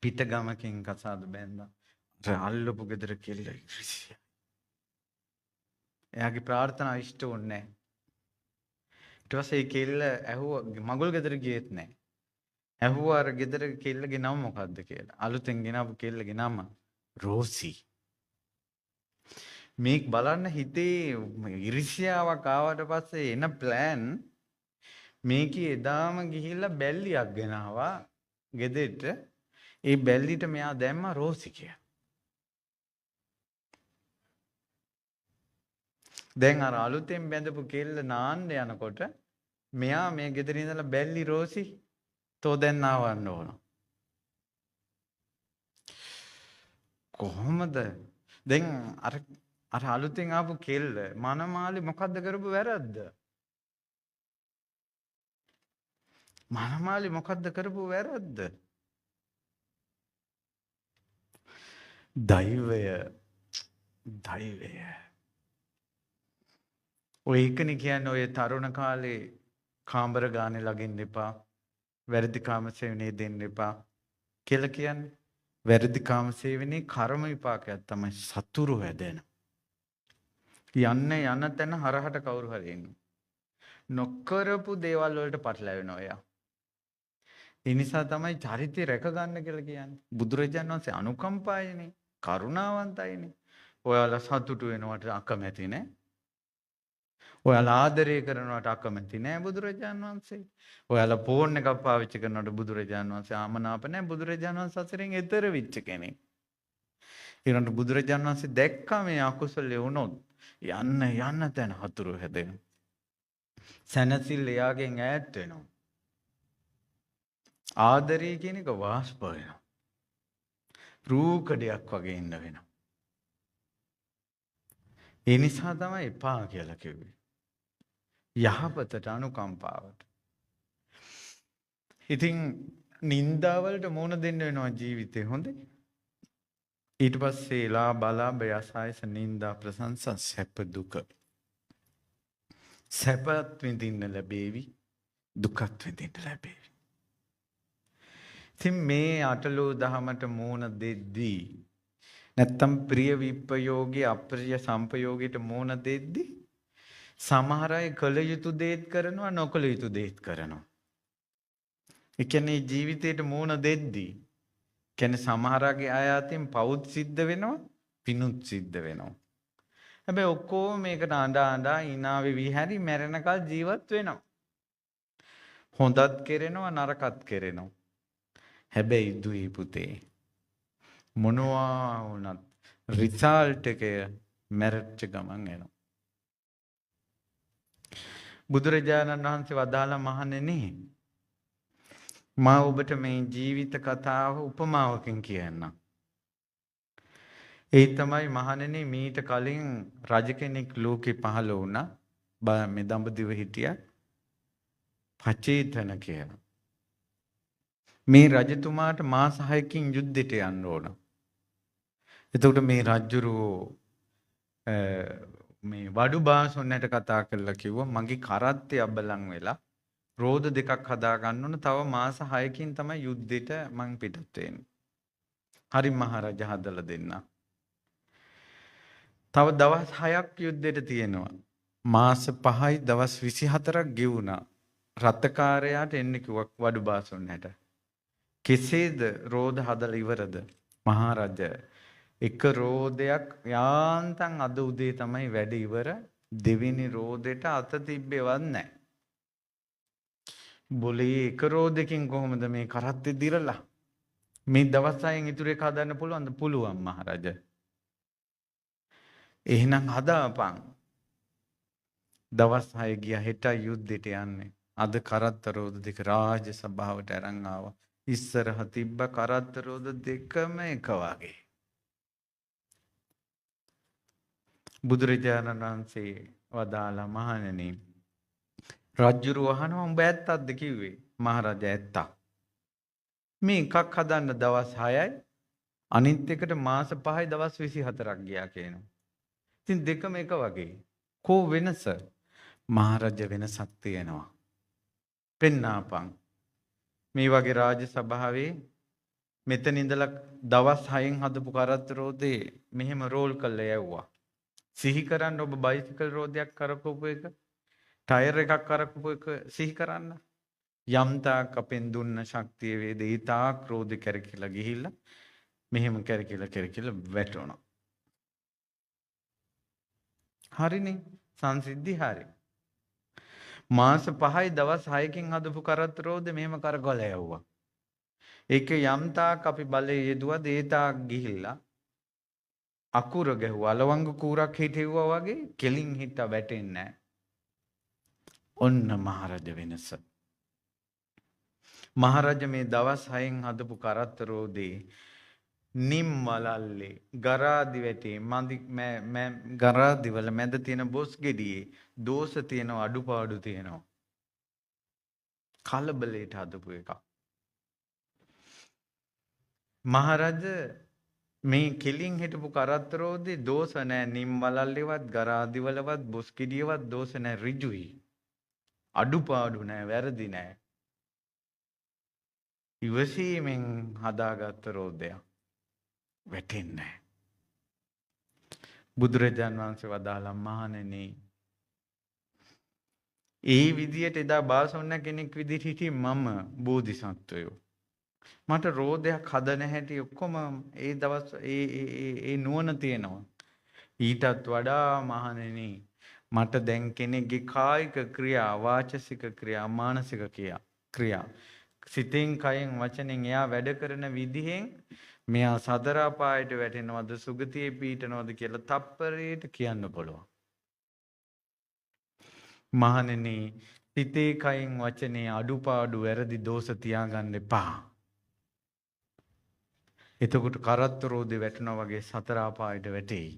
පිට ගමකින් කසාද බැන්දා. අල්ලපු ගෙදර කෙල්ල ඉරිසිය. එයාගේ ප්‍රාර්ථනා ඉෂ්ට වුණේ නෑ. ඊට පස්සේ ඒ කෙල්ල ඇහුවා මගුල් ගෙදර ගියෙත් නෑ. ඇහුවා අර ගෙදර කෙල්ලගේ නම මොකද්ද කියලා. අලුතෙන් ගෙනාවු කෙල්ලගේ නම රෝසි. මේක බලන්න හිතේ ඉරිසියාවක් ආවට පස්සේ එන ප්ලෑන් මේකේ එදාම ගිහිල්ලා බැල්ලියක් ගෙනාවා ගෙදෙට්ට. ඒ බැල්ලිට මෙයා දැම්මා රෝසි කියලා. දැන් අර අලුතෙන් බැඳපු කෙල්ල නාන්න යනකොට මෙයා මේ ගෙදර ඉඳලා බැල්ලි රෝසි තෝ දැන් ආවන්න ඕන. කොහොමද දැන් අර අලුතෙන් ආපු කෙල්ල මනමාලි මොකද්ද කරපු වැරද්ද? මනමාලි මොකද්ද කරපු වැරද්ද? දෛවය දෛවය. ඔය එකනේ කියන්නේ ඔය තරුණ කාලේ කාමර ගානේ ළඟින් එපා. වැරදි කාමසේවනේ දෙන්න එපා කියලා කියන්නේ. වැරදි කාමසේවනේ කර්ම විපාකයක් තමයි සතුරු හැදෙන. යන්න තැන හරහට කවුරු හරි එන්නේ. නොකරපු දේවල් වලට පටලැවෙනවා එයා. ඒ නිසා තමයි චරිතය රැක ගන්න කියලා කියන්නේ. බුදුරජාණන් වහන්සේ අනුකම්පායනේ, කරුණාවන්තයිනේ. ඔයාලා සතුටු වෙනවට අකමැති නෑ. ඔයාලා ආදරය කරනවට අකමැති නෑ බුදුරජාණන් වහන්සේ. ඔයාලා ෆෝන් එකක් පාවිච්චි කරනවට බුදුරජාණන් වහන්සේ ආමනාප නෑ. බුදුරජාණන් වහන්සේ සසරෙන් එතර වෙච්ච කෙනෙක්. ඊළඟට බුදුරජාණන් වහන්සේ දැක්කා මේ අකුසලයේ වුණොත් යන්න තැන හතුරු හැදෙනවා. සැනසෙල්ල එයාගෙන් ඈත් වෙනවා. ආදරය කියන එක වාෂ්ප වෙනවා. රූකඩයක් වගේ ඉන්න වෙනවා. ඒ නිසා තමයි එපා කියලා කිව්වේ. යහපතට අනුකම්පාවට. ඉතින් නින්දාවලට මුහුණ දෙන්න වෙනවා ජීවිතේ හොඳේ. ඊට පස්සේ ලා බලාභ යසායස නින්දා ප්‍රශංසා සැප දුක. සැපත් විඳින්න ලැබේවි, දුකත් විඳින්න ලැබේවි. ඉතින් මේ අටලෝ දහමට මුහුණ දෙද්දී නැත්තම් ප්‍රිය විප්පයෝගී අප්‍රිය සම්පයෝගීට මුහුණ දෙද්දී සමහර අය කළ යුතු දේත් කරනවා, නොකළ යුතු දේත් කරනවා. ඒ කියන්නේ ජීවිතේට මුහුණ දෙද්දී කියන්නේ සමහර අය අතින් පවුත් සිද්ධ වෙනවා, පිනුත් සිද්ධ වෙනවා. හැබැයි ඔක්කොම මේකට අඬා hina වෙවි හැරි මැරෙනකල් ජීවත් වෙනවා. හොඳත් කෙරෙනවා, නරකත් කෙරෙනවා. හැබැයි දුයි පුතේ මොනවා වුණත් රිසල්ට් එක මැරෙච්ච ගමන් එනවා. බුදුරජාණන් වහන්සේ වදාළා මහණෙනි මා ඔබට මේ ජීවිත කතාව උපමාවකින් කියන්නම්. ඒ තමයි මහණෙනි මීට කලින් රජ කෙනෙක් ලෝකේ පහළ වුණා. මේ දඹදිව හිටියා පචේතන කියලා. මේ රජතුමාට මාස 6කින් යුද්ධෙට යන්න ඕන. එතකොට මේ රජුරෝ මේ වඩු බාසොන්නට කතා කරලා කිව්වා මගේ කරත්තේ අබලන් වෙලා රෝද දෙකක් හදා ගන්න ඕන. තව මාස 6කින් තමයි යුද්ධෙට මං පිටත් වෙන්නේ. හරි මහරජා හදලා දෙන්න. තව දවස් 6ක් යුද්ධෙට තියෙනවා. මාස 5යි දවස් 24ක් ගෙවුණා. රත්කාරයාට එන්න කිව්වා වඩු බාසොන්නට. කෙසේද රෝද හදලා ඉවරද? මහරජා එක රෝදයක් යාන්තම් අද උදේ තමයි වැඩ ඉවර. දෙවෙනි රෝදෙට අත තිබ්බේවත් නැහැ. බොලේ එක රෝදකින් කොහොමද මේ කරත්තේ දිරලා? මේ දවස් 6න් ඉතුරු එක හදන්න පුළුවන්ද? පුළුවන් මහරජා. එහෙනම් හදාපන්. දවස් 6 ගියා හෙට යුද්ධෙට යන්නේ. අද කරත්ත රෝද දෙක රාජ සභාවට අරන් ආවා. ඉස්සරහ තිබ්බ කරත්ත රෝද දෙකම එක වගේ. බුදුරජාණන් වහන්සේ වදාලා මහණෙනි රජුරු අහනවා උඹ ඇත්තක්ද කිව්වේ? මහරජා ඇත්තා. මේ එකක් හදන්න දවස් 6යි අනිත් එකට මාස 5යි දවස් 24ක් ගියා කියනවා. ඉතින් දෙකම එක වගේ. කෝ වෙනස? මහරජා වෙනසක් තියෙනවා. පෙන්නාපන්. මේ වගේ රාජ සභාවේ මෙතන ඉඳලා දවස් 6න් හදපු කරත්ත රෝදේ මෙහෙම රෝල් කරලා යවුවා. සිහි කරන්න ඔබ බයිසිකල් රෝදයක් කරකවපු එක, ටයර් එකක් කරකවපු එක සිහි කරන්න. යම් තාක් අපෙන් දුන්න ශක්තිය වේද ඒ තාක් රෝදේ කරකිලා ගිහිල්ලා මෙහෙම කරකිලා වැටුණා. හරිනේ සංසිද්ධි හරි. මාස 5යි දවස් 6කින් හදපු කරත්ත රෝදේ මෙහෙම කරකවලා යවුවා. ඒක යම් තාක් අපි බලේ යෙදුවද ඒ තාක් ගිහිල්ලා අකුර ගැහුවා. අලවංග කූරක් හිටෙව්වා වගේ කෙලින් හිට වැටෙන්නේ නැහැ. ඔන්න මහරජ වෙනස. මහරජ මේ දවස් 6න් හදපු කරත්ත රෝදේ නිම් වලල්ලේ ගරාදි වැටේ මැ ගරාදි වල මැද තියෙන බොස් ගෙඩියේ දෝෂ තියෙනවා අඩුපාඩු තියෙනවා. කලබලයට හදපු එකක්. මහරජ මේ කෙලින් හිටපු කරත්තරෝදේ දෝෂ නැහැ නිම් වලල්ලේවත් ගරාදි වලවත් බොස් ගෙඩියවත් දෝෂ නැහැ ඍජුයි. අඩුපාඩු නැහැ වැරදි නැහැ. ඉවසීමෙන් හදාගත්ත රෝදයක් වැටෙන්නේ නැහැ. බුදුරජාන් වහන්සේ වදාළා මහණෙනි ඒ විදියට එදා බාසොන්න කෙනෙක් විදිහට හිටියේ මම බෝධිසත්වයෝ. මට රෝදයක් හදන හැටි ඔක්කොම ඒ දවස් ඒ නුවණ තියෙනවා. ඊටත් වඩා මහණෙනි මට දැන් කෙනෙක්ගේ කායික ක්‍රියා වාචසික ක්‍රියා මානසික ක්‍රියා සිතෙන් කයෙන් වචනෙන් එයා වැඩ කරන විදිහෙන් මෙයා සතර අපායට වැටෙනවද සුගතියේ පීඨනවද කියලා තප්පරයට කියන්න පුළුවන්. මහණෙනි සිතේ කයෙන් වචනේ අඩුපාඩු වැරදි දෝෂ තියාගන්න එපා. එතකොට කරත්ත රෝදේ වැටෙනා වගේ සතර අපායට වැටෙයි.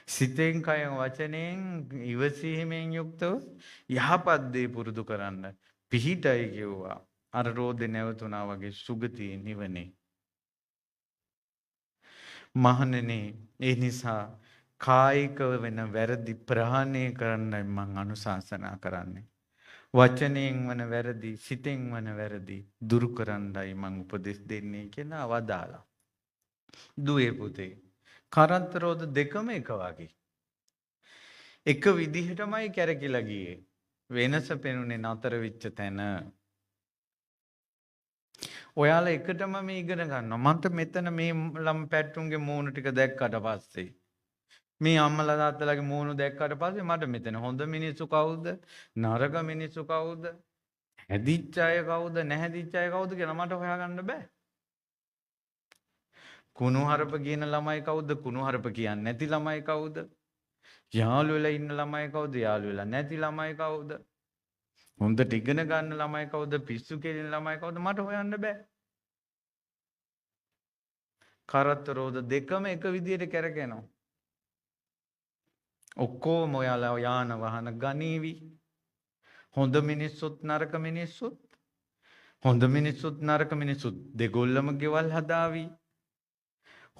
සිතෙන් කයෙන් වචනෙන් ඉවසීමෙන් යුක්තව යහපත් දේ පුරුදු කරන්න පිහිටයි කිව්වා. අර රෝදේ නැවතුණා වගේ සුගතිය නිවනේ. මහණෙනි ඒ නිසා කායික වෙන වැරදි ප්‍රහාණය කරන්නයි මම අනුශාසනා කරන්නේ. වචනයෙන් වන වැරදි, සිතෙන් වන වැරදි දුරු කරන්නයි මම උපදෙස් දෙන්නේ කියලා වදාලා. දුවේ පුතේ, කරත්තරෝද දෙකම එක වගේ. එක විදිහටමයි කැරකිලා ගියේ. වෙනස පෙනුනේ නතර වෙච්ච තැන. ඔයාලා එකටම මේ ඉගෙන ගන්නවා. මන්ට මෙතන මේ ළම පැට්ටුන්ගේ මූණ ටික දැක්කට පස්සේ මේ අම්මලා තාත්තලාගේ මූණ දැක්කට පස්සේ මට මෙතන හොඳ මිනිස්සු කවුද? නරක මිනිස්සු කවුද? හැදිච්ච අය කවුද? නැහැදිච්ච අය කවුද කියලා මට හොයාගන්න බෑ. කුණුහරුප කියන ළමයි කවුද? කුණුහරුප කියන්නේ නැති ළමයි කවුද? යාළු වෙලා ඉන්න ළමයි කවුද? යාළු වෙලා නැති ළමයි කවුද? හොඳට ඉගෙන ගන්න ළමයි කවුද? පිස්සු කෙලින ළමයි කවුද? මට හොයන්න බෑ. කරත්තරෝද දෙකම එක විදියට කරගෙනවා. ඔක්කොම ඔයාලා යාන වාහන ගනීවි. හොඳ මිනිස්සුත් නරක මිනිස්සුත් හොඳ මිනිස්සුත් නරක මිනිස්සුත් දෙගොල්ලම ගෙවල් හදාවි.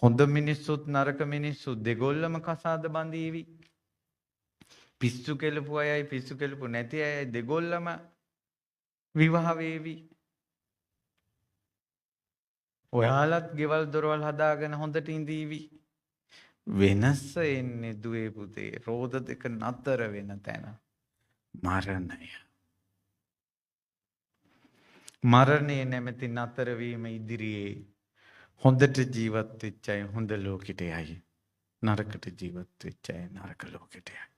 හොඳ මිනිස්සුත් නරක මිනිස්සුත් දෙගොල්ලම කසාද බඳීවි. පිස්සු කෙලපු අයයි පිස්සු කෙලපු නැති අයයි දෙගොල්ලම විවාහ වේවි. ඔයාලත් ගෙවල් දොරවල් හදාගෙන හොඳට ඉඳීවි. වෙනස එන්නේ දුවේ පුතේ රෝද දෙක නතර වෙන තැන මරණය. මරණය නැමැති නතර වීම ඉදිරියේ හොඳට ජීවත් වෙච්ච අය හොඳ ලෝකෙට යයි. නරකට ජීවත් වෙච්ච අය නරක ලෝකෙට යයි.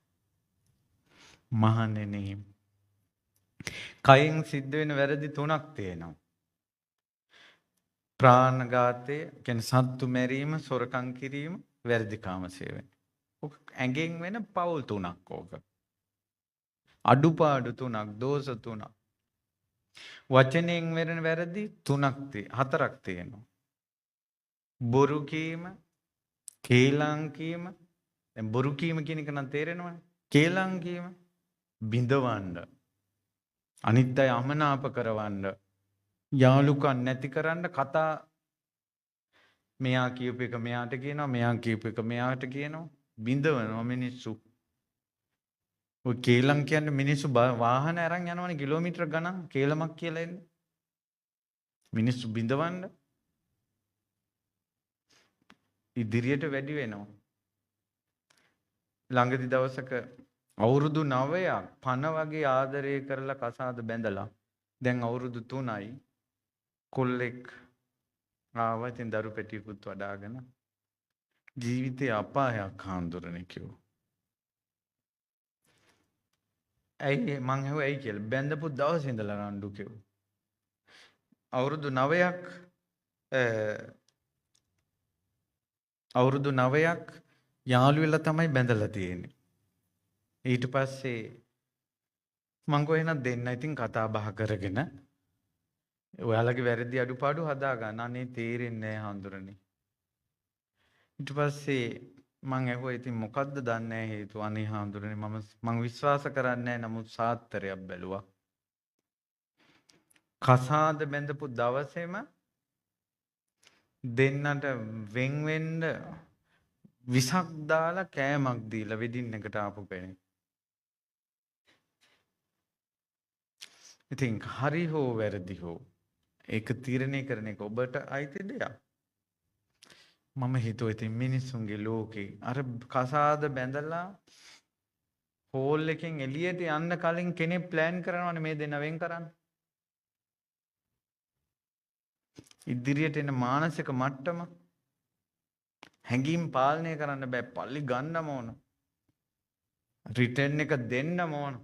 මහණෙනි කයෙන් සිද්ධ වෙන වැරදි තුනක් තියෙනවා. ප්‍රාණඝාතය කියන්නේ සත්තු මැරීම, සොරකම් කිරීම, වැරදි කාම සේවය. ඔක ඇඟෙන් වෙන පවුල් තුනක් ඕක. අඩුපාඩු තුනක්, දෝෂ තුනක්. වචනයෙන් වෙන වැරදි හතරක් තියෙනවා. බොරු කීම, කේලම් කීම. දැන් බොරු කීම කියන එක නම් තේරෙනවනේ. කේලම් කීම බිඳවන්න. අනිත් අය අමනාප කරවන්න. යාළුකම් නැති කරන්න කතා මෙයා කියපු එක මෙයාට කියනවා මෙයා කියපු එක මෙයාට කියනවා බිඳවනවා මිනිස්සු. ඔය කේලම් කියන්නේ මිනිස්සු වාහන අරන් යනවනේ කිලෝමීටර ගණන් කේලමක් කියලා එන්නේ. මිනිස්සු බිඳවන්න ඉදිරියට වැඩි වෙනවා. ළඟදි දවසක අවුරුදු 9ක් පණ වගේ ආදරය කරලා කසාද බැඳලා දැන් අවුරුදු 3යි කොල්ලෙක් ආවා ඉතින් දරු පෙටියකුත් වඩාගෙන ජීවිතේ අපායක් හාන්දුරනේ කිව්වා. ඇයි මං හෙව්වා ඇයි කියලා බැඳපු දවසේ ඉඳලා රණ්ඩු කිව්වා. අවුරුදු 9ක් යාළු වෙලා තමයි බැඳලා තියෙන්නේ. ඊට පස්සේ මං කොහෙන්ද දෙන්න ඉතින් කතා බහ කරගෙන ඔයාලගේ වැරදි අඩුපාඩු හදා ගන්න. අනේ තේරෙන්නේ නැහැ හඳුරන්නේ. ඊට පස්සේ මං ඇහුවා ඉතින් මොකද්ද දන්නේ නැහැ හේතුව. අනේ හඳුරන්නේ මම විශ්වාස කරන්නේ නැහැ. නමුත් සාත්තරයක් බැලුවා. කසාද බැඳපු දවසේම දෙන්නට වෙන් වෙන්න විසක් දාලා කෑමක් දීලා වෙඩින් එකට ආපු කෙනෙක්. ඉතින් හරි හෝ වැරදි හෝ ඒක තීරණය කරන එක ඔබට අයිති දෙයක්. මම හිතුවා ඉතින් මිනිස්සුන්ගේ ලෝකේ අර කසාද බැඳලා හෝල් එකෙන් එළියට යන්න කලින් කෙනෙක් ප්ලෑන් කරනවානේ මේ දෙන්න වෙන් කරන්න. ඉදිරියට එන මානසික මට්ටම හැඟීම් පාලනය කරන්න බෑ. පල්ලි ගන්නම ඕන. රිටර්න් එක දෙන්නම ඕන.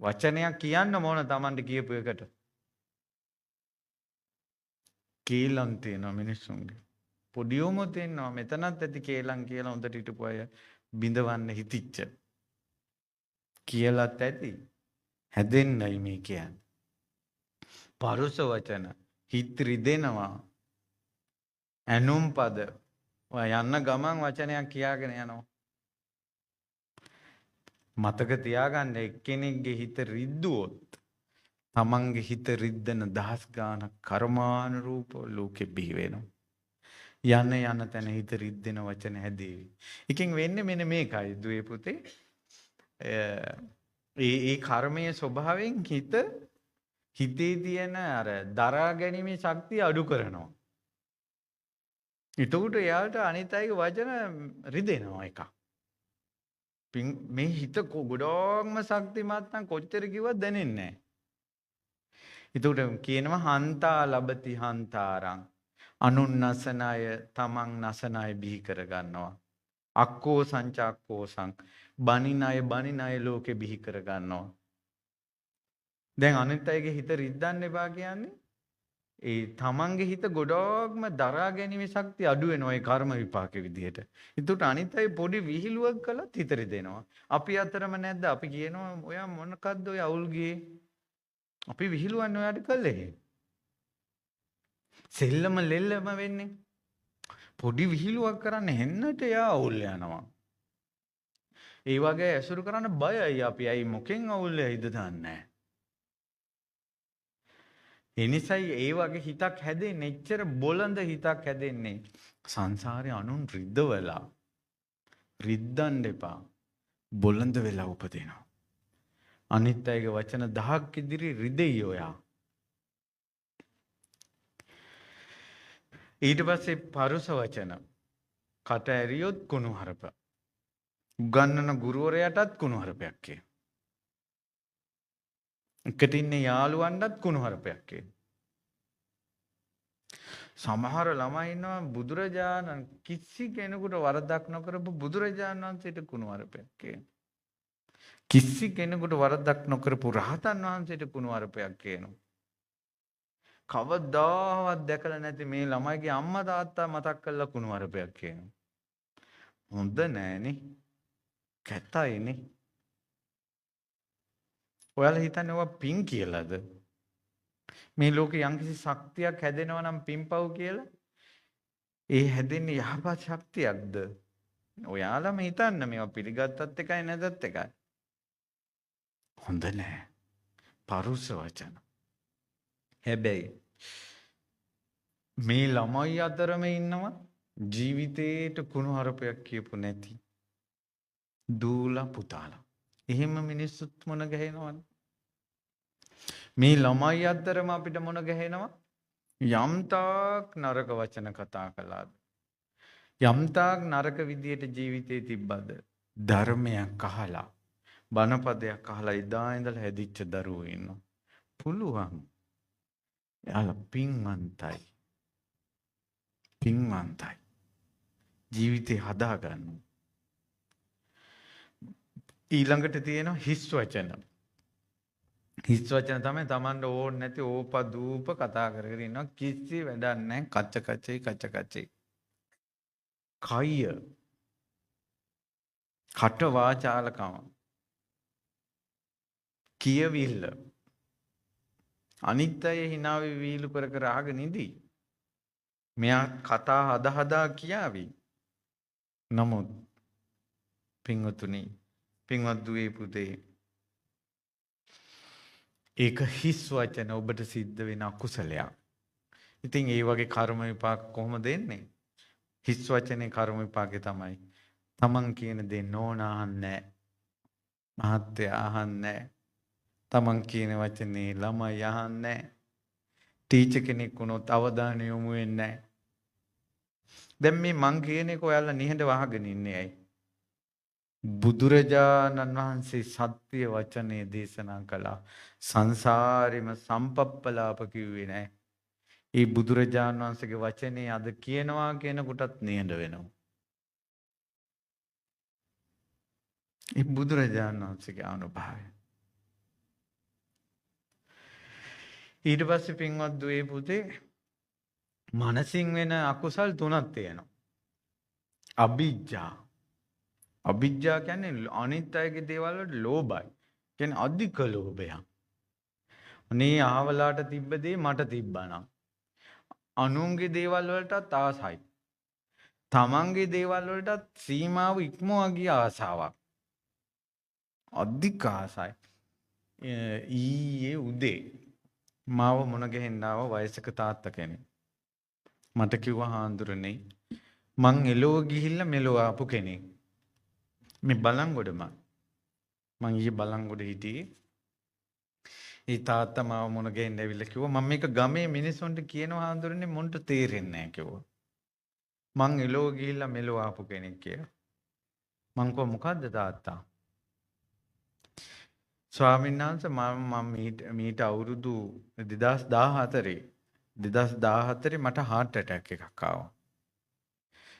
වචනයක් කියන්න ඕන Tamanට කියපු එකට. කේලම් තියෙනවා මිනිස්සුන්ගේ. පොඩි උමුත් ඉන්නවා මෙතනත් ඇති කේලම් කියලා හොඳට හිටපු අය බිඳවන්න හිතිච්ච. කියලාත් ඇති. හැදෙන්නයි මේ කියන්නේ. පරුස වචන හිත රිදෙනවා. ඇනුම් පද ඔය යන්න ගමන් වචනයක් කියාගෙන යනවා. මතක තියාගන්න එක්කෙනෙක්ගේ හිත රිද්දුවොත් තමන්ගේ හිත රිද්දන දහස් ගාණක් කර්මානුරූප ලෝකෙ බිහි වෙනවා. යන යන තැන හිත රිද්දෙන වචන හැදේවි. එකෙන් වෙන්නේ මෙන්න මේකයි දුවේ පුතේ. ඒ කර්මයේ ස්වභාවයෙන් හිතේ තියෙන අර දරා ගැනීමේ ශක්තිය අඩු කරනවා. එතකොට එයාට අනිත් අයගේ වචන රිදෙනවා එකක්. මේ හිත ගොඩක්ම ශක්තිමත් නම් කොච්චර කිව්වත් දැනෙන්නේ නැහැ. එතකොට කියනවා හන්තා ලබති හන්තාරං අනුන් නසන අය තමන් නසන අය බිහි කර ගන්නවා. අක්කෝ සංචක්කෝසං බනින අය ලෝකෙ බිහි කර ගන්නවා. දැන් අනිත් අයගේ හිත රිද්දන්න එපා කියන්නේ ඒ තමන්ගේ හිත ගොඩක්ම දරා ගැනීමේ ශක්තිය අඩු වෙනවා ඒ කර්ම විපාක විදිහට. ඒකට අනිත් අය පොඩි විහිළුවක් කළත් හිත රිදෙනවා. අපි අතරම නැද්ද අපි කියනවා ඔයා මොනකද්ද ඔය අවුල් ගියේ? අපි විහිළුවන්නේ ඔයාට කළේ. සෙල්ලම ලෙල්ලම වෙන්නේ. පොඩි විහිළුවක් කරන්න හෙන්නට යා අවුල් යනවා. ඒ වගේ ඇසුරු කරන්න බයයි අපි. අයි මොකෙන් අවුල් යයිද දන්නේ නැහැ. එනිසයි ඒ වගේ හිතක් හැදෙන්නේ එච්චර බොළඳ හිතක් හැදෙන්නේ සංසාරේ අනුන් රිද්දවලා රිද්දන්න එපා බොළඳ වෙලා උපදිනවා. අනිත් අයගේ වචන 1000ක් ඉදිරි රිදෙයි ඔයා. ඊට පස්සේ පරුස වචන කට ඇරියොත් කුණුහරුප. උගන්නන ගුරුවරයාටත් කුණුහරුපයක් කිය. එකට ඉන්නේ යාළුවන්ටත් කුණුහරුපයක් කිය. සමහර ළමයි ඉන්නවා බුදුරජාණන් කිසි කෙනෙකුට වරදක් නොකරපු බුදුරජාණන් වහන්සේට කුණුහරුපයක් කිය. කිසි කෙනෙකුට වරදක් නොකරපු රහතන් වහන්සේට කුණුහරුපයක් කියනවා. කවදාවත් දැකලා නැති මේ ළමයිගේ අම්මා තාත්තා මතක් කරලා කුණුහරුපයක් කියනවා. හොඳ නෑනේ. කැතයිනේ. ඔයාලා හිතන්නේ ඔවා පින් කියලාද? මේ ලෝකේ යම්කිසි ශක්තියක් හැදෙනවා නම් පින්පව් කියලා. ඒ හැදෙන්නේ යහපත් ශක්තියක්ද? ඔයාලම හිතන්න මේවා පිළිගත්තත් එකයි නැදත් එකයි. හොඳ නෑ. පරුස වචන. හැබැයි මේ ළමයි අතරම ඉන්නවා ජීවිතේට කුණුහරුපයක් කියපු නැති දූලා පුතාලා. එහෙම මිනිස්සුත් මොන ගහනවද? මේ ළමයි අතරම අපිට මොන ගහනවා? යම්තාක් නරක වචන කතා කළාද? යම්තාක් නරක විදියට ජීවිතේ තිබ්බද? ධර්මයක් අහලා බණපදයක් අහලා ඉදා ඉඳලා හැදිච්ච දරුවෝ ඉන්නවා. පුළුවන්. එයාලා පින්වන්තයි. පින්වන්තයි. ජීවිතේ හදා ගන්න. ඊළඟට තියෙනවා හිස් වචන. හිස් වචන තමයි Tamanට ඕනේ නැති ඕපදූප කතා කරගෙන ඉන්නවා. කිසි වැඩක් නැහැ. කච කචේ. කය කට වාචාලකම කියවිල්ල අනිත් අය hina වීලු කර කර අහගෙන ඉඳී. මෙයා කතා හද හදා කියාවි. නමුත් පින්වතුනි, පින්වත් දුවේ පුතේ, ඒක හිස් වචන ඔබට සිද්ධ වෙන අකුසලයක්. ඉතින් ඒ වගේ කර්ම විපාක කොහොමද දෙන්නේ? හිස් වචනේ කර්ම විපාකේ තමයි. තමන් කියන දේ නෝන අහන්නේ, මහත්තයා අහන්නේ, තමන් කියන වචනේ ළමයි අහන්නේ, ටීචර් කෙනෙක් වුණොත් අවධානය යොමු වෙන්නේ නැහැ. දැන් මේ මං කියන එක ඔයාලා නිහඬව අහගෙන ඉන්නේ ඇයි? බුදුරජාණන් වහන්සේ සත්‍ය වචනේ දේශනා කළා. සංසාරෙම සම්පප්පලාප කිව්වේ නැහැ. ඒ බුදුරජාණන් වහන්සේගේ වචනේ අද කියනවා කියන කොටත් නිහඬ වෙනවා. ඒ බුදුරජාණන් වහන්සේගේ අනුභවය. ඊට පස්සේ පින්වත් දුවේ පුතේ, මනසින් වෙන අකුසල් තුනක් තියෙනවා. අවිජ්ජා. අවිජ්ජා කියන්නේ අනිත් අයගේ දේවල් වලට ලෝභයි. කියන්නේ අධික ලෝභය. අනේ අහවලාට තිබ්බ දේ මට තිබ්බනම්. අනුන්ගේ දේවල් වලටත් ආසයි. තමන්ගේ දේවල් වලටත් සීමාව ඉක්මවා ගිය ආසාවක්. අධික ආසයි. ඊයේ උදේ මාව මුණ ගැහෙන්න ආව වයසක තාත්තා කෙනෙක්. මට කිව්වා හාමුදුරනේ මං එලෝ ගිහිල්ලා මෙලෝ ආපු කෙනෙක්. මේ බලංගොඩම මං ඊයේ බලංගොඩ හිටියේ. ඒ තාත්තා මාව මුණ ගැහෙන්න ඇවිල්ලා කිව්වා මම මේක ගමේ මිනිස්සුන්ට කියනවා හාමුදුරනේ මුන්ට තේරෙන්නේ නැහැ කිව්වා. මං එලෝ ගිහිල්ලා මෙලෝ ආපු කෙනෙක් කියලා. මං කිව්වා මොකද්ද තාත්තා? ස්වාමීන් වහන්සේ මම මීට අවුරුදු 2014 මට heart attack එකක් ආවා.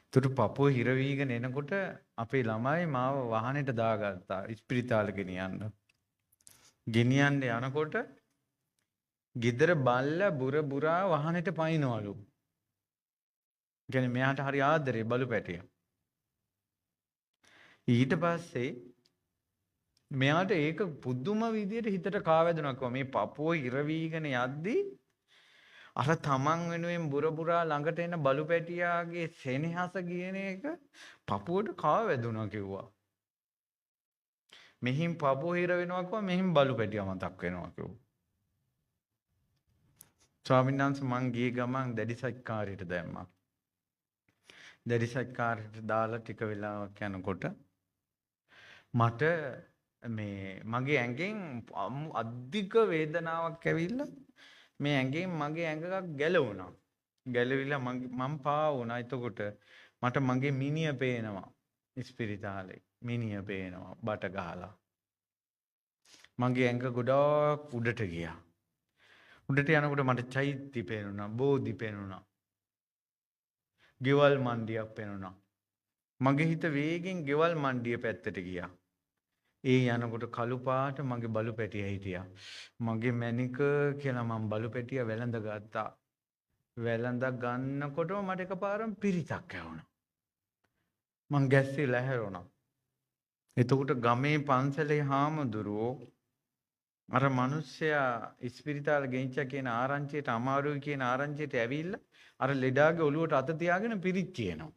ඒතර පපුව හිර වීගෙන එනකොට අපේ ළමයි මාව වාහනේට දාගත්තා ඉස්පිරිතාල ගෙනියන්න. ගෙනියන්න යනකොට ගෙදර බල්ලා බුරා වාහනේට පයින්නවලු. කියන්නේ මෙයාට හරි ආදරේ බලු පැටිය. ඊට පස්සේ මෙයාට ඒක පුදුම විදියට හිතට කාවැදුණා කිව්වා මේ පපුව හිර වීගෙන යද්දී අර තමන් වෙනුවෙන් බුරා ළඟට එන බලු පැටියාගේ සෙනෙහස කියන එක පපුවට කාවැදුණා කිව්වා. මෙහින් පපුව හිර වෙනවා කිව්වා මෙහින් බලු පැටියා මතක් වෙනවා කිව්වා. ස්වාමීන් වහන්සේ මං ගියේ ගමන් දැඩි සත්කාරයට දැම්මා. දැඩි සත්කාරයට දාලා ටික වෙලාවක් යනකොට මට මේ මගේ ඇඟෙන් අධික වේදනාවක් ඇවිල්ලා මේ ඇඟෙන් මගේ ඇඟක් ගැලවුණා. ගැලවිලා මම පා වුණා. එතකොට මට මගේ මිනිය පේනවා. ඉස්පිරිතාලේ මිනිය පේනවා බට ගහලා. මගේ ඇඟ ගොඩාක් උඩට ගියා. උඩට යනකොට මට චෛත්‍ය පේනුණා, බෝධි පේනුණා. ගෙවල් මණ්ඩියක් පේනුණා. මගේ හිත වේගෙන් ගෙවල් මණ්ඩිය පැත්තට ගියා. ඒ යනකොට කළු පාට මගේ බලු පැටිය හිටියා. මගේ මැනික කියලා මම බලු පැටිය වැළඳ ගත්තා. වැළඳ ගන්නකොටම මට එකපාරම පිරිතක් ඇහුණා. මං ගැස්සිලා හැරුණා. එතකොට ගමේ පන්සලේ හාමුදුරුවෝ අර මිනිස්සයා ඉස්පිරිතාල ගෙනිච්ච කියන ආරංචියට අමාරුයි කියන ආරංචියට ඇවිල්ලා අර ලෙඩාගේ ඔළුවට අත තියාගෙන පිරිත් කියනවා.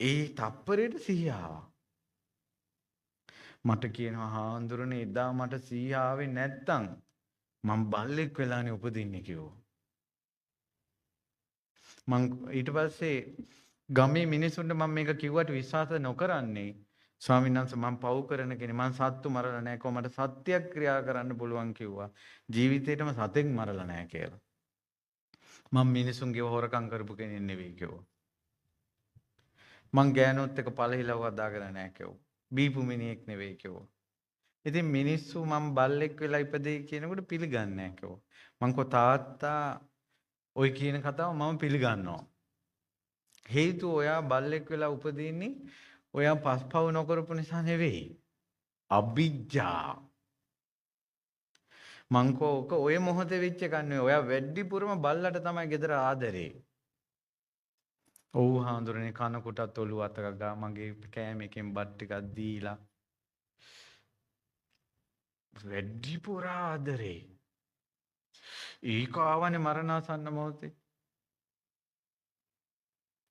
ඒ තප්පරේට සිහිය ආවා. මට කියනවා හාමුදුරනේ එදා මට සිහිය ආවේ නැත්තම් මං බල්ලෙක් වෙලානේ උපදින්නේ කිව්වා. මං ඊට පස්සේ ගමේ මිනිසුන්ට මම මේක කිව්වට විශ්වාස නොකරන්නේ ස්වාමීන් වහන්සේ මම පව් කරන කෙනෙක් මං සත්තු මරලා නැහැ කොහොමද සත්‍යක්‍රියා කරන්න පුළුවන් කිව්වා. ජීවිතේටම සතෙක් මරලා නැහැ කියලා. මම මිනිසුන්ගේ හොරකම් කරපු කෙනෙක් නෙවෙයි කිව්වා. මං ගෑනොත් එක පළහිලව හදාගෙන නැහැ කිව්වා. බීපු මිනිහෙක් නෙවෙයි කිව්වා. ඉතින් මිනිස්සු මම බල්ලෙක් වෙලා ඉපදෙයි කියනකොට පිළිගන්නේ නැහැ කිව්වා. මං කෝ තාත්තා ඔය කියන කතාව මම පිළිගන්නවා. හේතුව ඔයා බල්ලෙක් වෙලා උපදින්නේ ඔයා පස්පව් නොකරපු නිසා නෙවෙයි. අවිජ්ජා. මං කෝ ඔක ඔය මොහොතේ වෙච්ච එකක් නෙවෙයි. ඔයා වැඩිපුරම බල්ලට තමයි ගෙදර ආදරේ. ඔව් හාමුදුරනේ කනකොටත් ඔළුව අතක ගා මගේ කෑම එකෙන් බත් ටිකක් දීලා වැඩිපුර ආදරේ. ඒක ආවනේ මරණාසන්න මොහොතේ.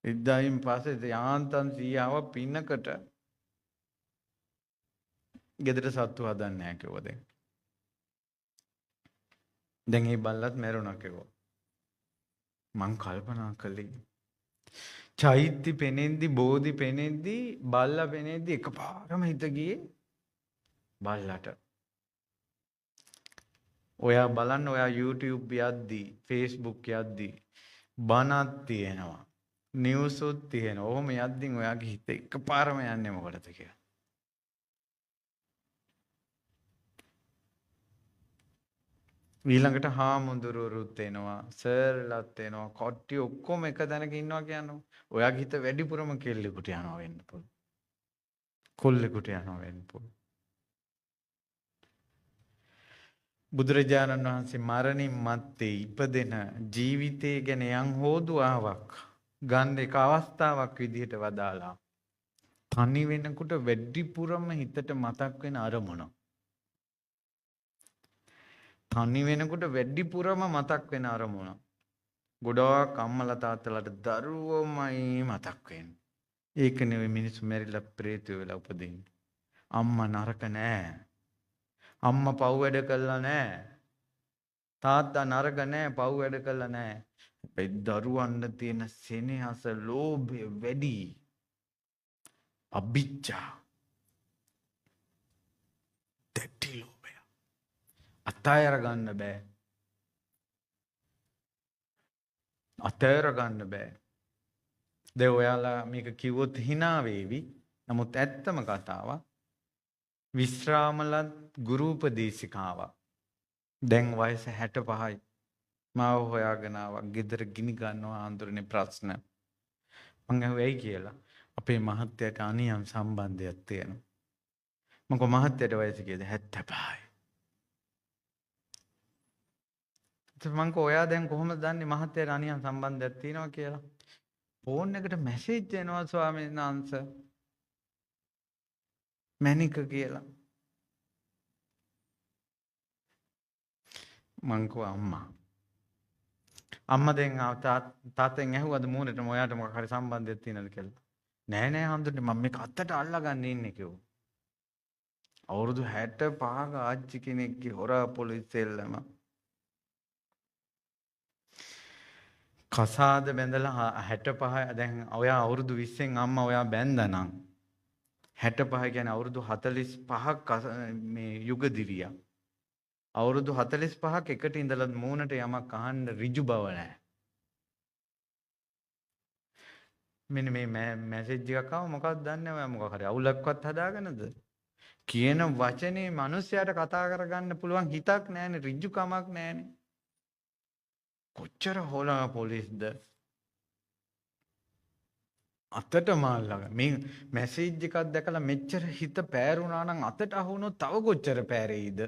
එදායින් පස්සේ යාන්තම් සීයාව පින්නකට ගෙදර සත්තු හදන්නේ නැහැ කිව්වා දැන්. දැන් මේ බල්ලත් මැරුණා කිව්වා. මං කල්පනා කළේ චෛත්‍ය පෙනෙද්දි බෝධි පෙනෙද්දි බල්ලා පෙනෙද්දි එකපාරම හිත ගියේ බල්ලට. ඔයා බලන්න ඔයා YouTube යද්දී Facebook යද්දී බණක් තියෙනවා. නිවුස් උත් තියෙනවා. ඔහොම යද්දී ඔයාගේ හිත එකපාරම යන්නේ මොකටද කියලා. ඊළඟට හාමුදුරුවරුත් එනවා, සර්ලත් එනවා, කට්ටිය ඔක්කොම එක තැනක ඉන්නවා කියනවා. ඔයාගේ හිත වැඩිපුරම කෙල්ලෙකුට යනවා වෙන්න පුළුවන්. කොල්ලෙකුට යනවා වෙන්න පුළුවන්. බුදුරජාණන් වහන්සේ මරණින් මත්තේ ඉපදෙන ජීවිතය ගැන යම් හෝදුවාවක් ගන්න එක අවස්ථාවක් විදිහට වදාලා. තනි වෙනකොට වැඩිපුරම හිතට මතක් වෙන අරමුණ. තනි වෙනකොට වැඩිපුරම මතක් වෙන අරමුණ. ගොඩාක් අම්මලා තාත්තලාට දරුවෝමයි මතක් වෙන්නේ. ඒක නෙවෙයි මිනිස්සු මැරිලා ප්‍රේතයෝ වෙලා උපදින්නේ. අම්මා නරක නෑ. අම්මා පව් වැඩ කළා නෑ. තාත්තා නරක නෑ පව් වැඩ කළා නෑ. හැබැයි දරුවන්ට තියෙන සෙනෙහස ලෝභය වැඩි. අභිජ්ජා. දැටි ලෝභය. අතෑර ගන්න බෑ. අතෑර ගන්න බෑ. දැන් ඔයාලා මේක කිව්වොත් hina වේවි. නමුත් ඇත්තම කතාවක්. විශ්‍රාමලත් ගුරුපදේශිකාවක්. දැන් වයස 65යි. මාව හොයාගෙන ආවා. ගෙදර ගිනි ගන්නවා ආන්දරනේ ප්‍රශ්න. මං ඇහුවයි කියලා. අපේ මහත්තයාට අනියම් සම්බන්ධයක් තියෙනවා. මං කො මහත්තයාට වයස කීයද? 75යි. මං කො ඔයා දැන් කොහොමද දන්නේ මහත්තයාට අනියම් සම්බන්ධයක් තියෙනවා කියලා? ෆෝන් එකට මැසේජ් එනවා ස්වාමීන් වහන්සේ. මැනික කියලා. මං කෝ අම්මා දැන් තාත්තෙන් ඇහුවද මූණට මොයාට මොකක් හරි සම්බන්ධයක් තියෙනවද කියලා. නෑ නෑ හඳුන්නේ මම මේක අත්තට අල්ලගන්න ඉන්නේ කිව්වා. අවුරුදු 65ක ආච්චි කෙනෙක්ගේ හොරා පොලිස් සෙල්ලම. කසාද බැඳලා 65 දැන් ඔයා අවුරුදු 20න් අම්මා ඔයා බැඳනනම් 65 කියන්නේ අවුරුදු 45ක් මේ යුග දිවියක්. අවුරුදු 45ක් එකට ඉඳලා මූණට යමක් අහන්න ඍජු බව නැහැ. මෙන්න මේ මැසේජ් එකක් ආව මොකක්ද දන්නේ ඔයා මොකක් හරි අවුලක්වත් හදාගෙනද? කියන වචනේ මිනිස්සයාට කතා කරගන්න පුළුවන් හිතක් නැහැනේ ඍජු කමක් නැහැනේ. කොච්චර හොලා පොලිස්ද? අතට මාල්ලා මේ මැසේජ් එකක් දැකලා මෙච්චර හිත පෑරුණා නම් අතට අහුනොත් තව කොච්චර පෑරෙයිද?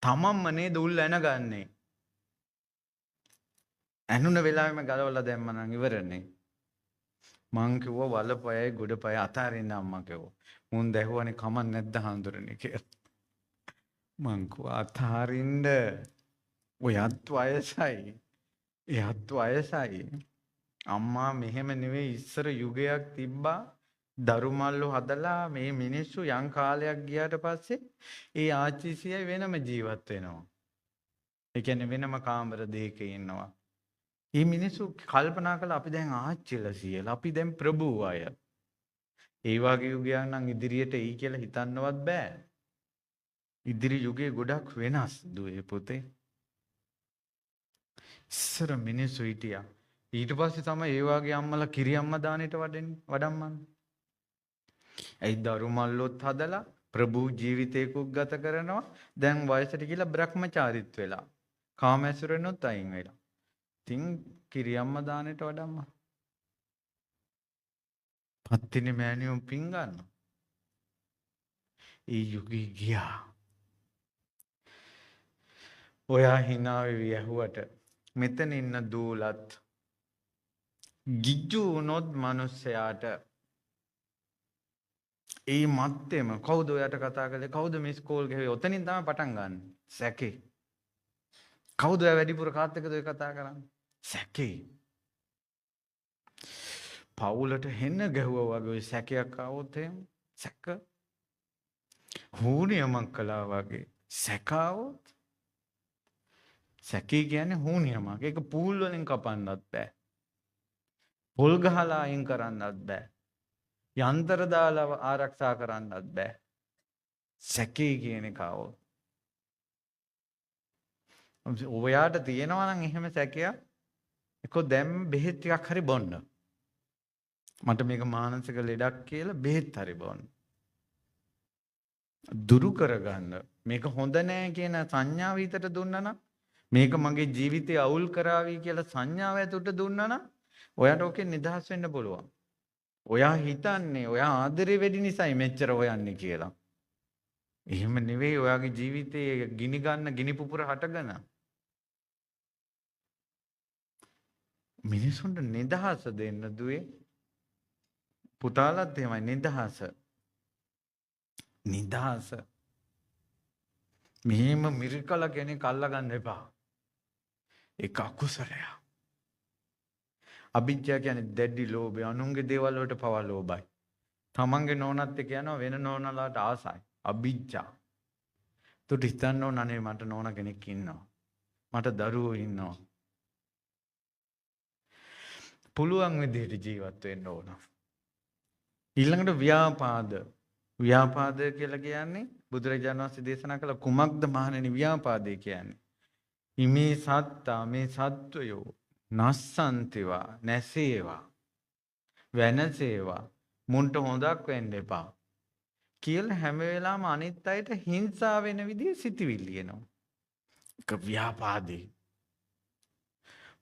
තමන්ම නේද උල් ඇනගන්නේ. ඇනුන වෙලාවෙම ගලවලා දැම්ම නම් ඉවරනේ. මං කිව්වා වලපයයි ගොඩපය අතාරින්න අම්මා කිව්වා. මුන් දැහුවනේ කමක් නැද්ද හඳුරන්නේ කියලා. මං කිව්වා අතාරින්න. ඔයත් වයසයි. එයත් වයසයි. අම්මා මෙහෙම නෙවෙයි ඉස්සර යුගයක් තිබ්බා. දරුමල්ලු හදලා මේ මිනිස්සු යම් කාලයක් ගියාට පස්සේ ඒ ආච්චිසියයි වෙනම ජීවත් වෙනවා. ඒ කියන්නේ වෙනම කාමර දෙකක ඉන්නවා. මේ මිනිස්සු කල්පනා කළා අපි දැන් ආච්චිලා සියලා අපි දැන් ප්‍රභූ අය. ඒ වගේ යුගයක් නම් ඉදිරියට එයි කියලා හිතන්නවත් බෑ. ඉදිරි යුගයේ ගොඩක් වෙනස් දුවේ පුතේ. ඉස්සර මිනිස්සු හිටියා. ඊට පස්සේ තමයි ඒ වගේ අම්මලා කිරි අම්මා දානෙට වඩම්මන්නේ. ඇයි දරු මල්ලොත් හදලා ප්‍රභූ ජීවිතයක ගත කරනවා. දැන් වයසට ගිහලා බ්‍රහ්මචාරිත් වෙලා. කාමැසුරෙනුත් අයින් වෙලා. තින් කිරි අම්මා දානෙට වඩම්ම. පත්තිනි මෑණියෝ පින් ගන්න. ඒ යුගී ගියා. ඔයා hina වෙවි ඇහුවට මෙතන ඉන්න දූලත් ගිජ්ජු වුණොත් මිනිස්සයාට ඒ මත්තේම කවුද ඔයාට කතා කළේ? කවුද මිස් කෝල් ගහුවේ? ඔතනින් තමයි පටන් ගන්න. සැකේ. කවුද ඔයා වැඩිපුර කාත් එක්කද ඔය කතා කරන්නේ? සැකේ. පවුලට හෙන්න ගැහුවා වගේ ඔය සැකයක් ආවොත් එහෙම සැක හුනියමක් කළා වගේ සැකාවොත් සැකේ කියන්නේ හුනියමක්. ඒක පූල් වලින් කපන්නත් බෑ. පොල් ගහලා අයින් කරන්නත් බෑ. යන්ත්‍ර දාලා ආරක්ෂා කරන්නත් බෑ. සැකේ කියන එක આવොත්. ඔයාට තියෙනවා නම් එහෙම සැකයක් එක්ක දැන් බෙහෙත් ටිකක් හරි බොන්න. මට මේක මානසික ලෙඩක් කියලා බෙහෙත් හරි බොන්න. දුරු කරගන්න. මේක හොඳ නෑ කියන සංඥාව හිතට දුන්නා නම් මේක මගේ ජීවිතය අවුල් කරાવી කියලා සංඥාව ඇතුළට දුන්නා නම් ඔයාට ඕකේ නිදහස් වෙන්න පුළුවන්. ඔයා හිතන්නේ ඔයා ආදරේ වැඩි නිසායි මෙච්චර හොයන්නේ කියලා. එහෙම නෙවෙයි ඔයාගේ ජීවිතයේ ගිනි ගන්න ගිනි පුපුර හටගෙන. මිනිසුන්ට නිදහස දෙන්න දුවේ. පුතාලත් එහෙමයි නිදහස. නිදහස. මෙහෙම මිරිකල කෙනෙක් අල්ලගන්න එපා. ඒක අකුසලයක්. අවිජ්ජා කියන්නේ දැඩි ලෝභය. අනුන්ගේ දේවල් වලට පවා ලෝභයි. තමන්ගේ නෝනත් එක්ක යනවා වෙන නෝනලාට ආසයි. අවිජ්ජා. තුට හිතන්න ඕන අනේ මට නෝන කෙනෙක් ඉන්නවා. මට දරුවෝ ඉන්නවා. පුළුවන් විදිහට ජීවත් වෙන්න ඕන. ඊළඟට ව්‍යාපාද. ව්‍යාපාද කියලා කියන්නේ බුදුරජාණන් වහන්සේ දේශනා කළ කුමක්ද මහණෙනි ව්‍යාපාදේ කියන්නේ? ඉමේ සත්තා මේ සත්වයෝ නස්සන්තිවා නැසේවා වෙනසේවා මුන්ට හොඳක් වෙන්න එපා කියලා හැම වෙලාවම අනිත් අයට හිංසා වෙන විදිහ සිටිවිලි එනවා. ඒක ව්‍යාපාදේ.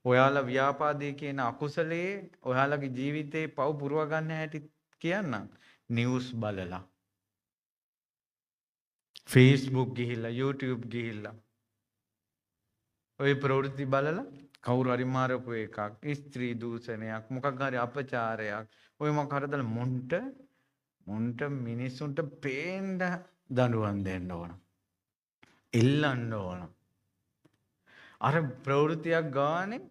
ඔයාලා ව්‍යාපාදේ කියන අකුසලයේ ඔයාලගේ ජීවිතේ පව් පුරව ගන්න හැටි කියන්නම්. නිවුස් බලලා Facebook ගිහිල්ලා YouTube ගිහිල්ලා ඔය ප්‍රවෘත්ති බලලා කවුරු හරි මාරපු එකක් ස්ත්‍රී දූෂණයක් මොකක් හරි අපචාරයක් ඔය මොකක් හරිද මොන්ට මිනිසුන්ට පේන්න දඬුවම් දෙන්න ඕන. ඉල්ලන්න ඕන. අර ප්‍රවෘත්තියක් ගානේ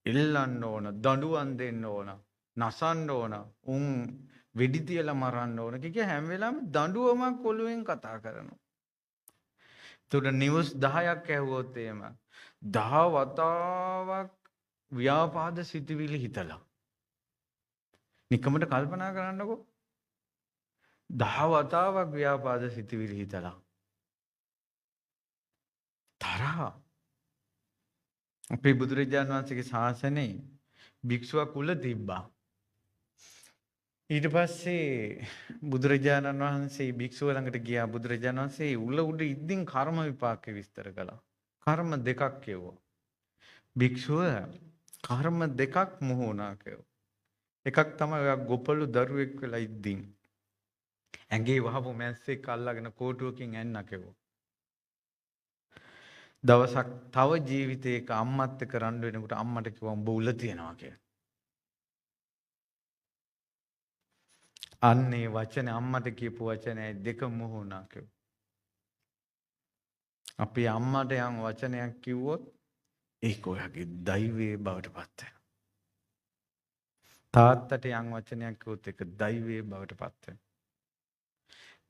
ඉල්ලන්න ඕන දඬුවම් දෙන්න ඕන නසන්න ඕන උන් වෙඩි තියලා මරන්න ඕන කිය හැම වෙලාවෙම දඬුවමක් ඔළුවෙන් කතා කරනවා. තුර නිවුස් 10ක් ඇහුවොත් එහෙම 10 වතාවක් ව්‍යාපාද සිතුවිලි හිතලා. නිකමට කල්පනා කරන්නකෝ. 10 වතාවක් ව්‍යාපාද සිතුවිලි හිතලා. තරහ. අපේ බුදුරජාණන් වහන්සේගේ ශාසනයේ භික්ෂුවක් උල තිබ්බා. ඊට පස්සේ බුදුරජාණන් වහන්සේ භික්ෂුව ළඟට ගියා. බුදුරජාණන් වහන්සේ උල උඩ ඉද්දින් කර්ම විපාක විස්තර කළා. කර්ම දෙකක් කියුවා. භික්ෂුව කර්ම දෙකක් මොහොනා කියුවා. එකක් තමයි ඔයා ගොපළු දරුවෙක් වෙලා ඉද්දින් ඇඟේ වහපු මැස්සෙක් අල්ලගෙන කෝටුවකින් ඇන්න කෙවුවා. දවසක් තව ජීවිතයක අම්මත් එක්ක රණ්ඩු වෙනකොට අම්මට කිව්වා උඹ උල තියනවා කියලා. අන්නේ වචනේ අම්මට කියපු වචනේ දෙක මොහොනා කිව්වා. අපි අම්මට යම් වචනයක් කිව්වොත් ඒක ඔයාගේ දෛවයේ බවට පත් වෙනවා. තාත්තට යම් වචනයක් කිව්වොත් ඒක දෛවයේ බවට පත් වෙනවා.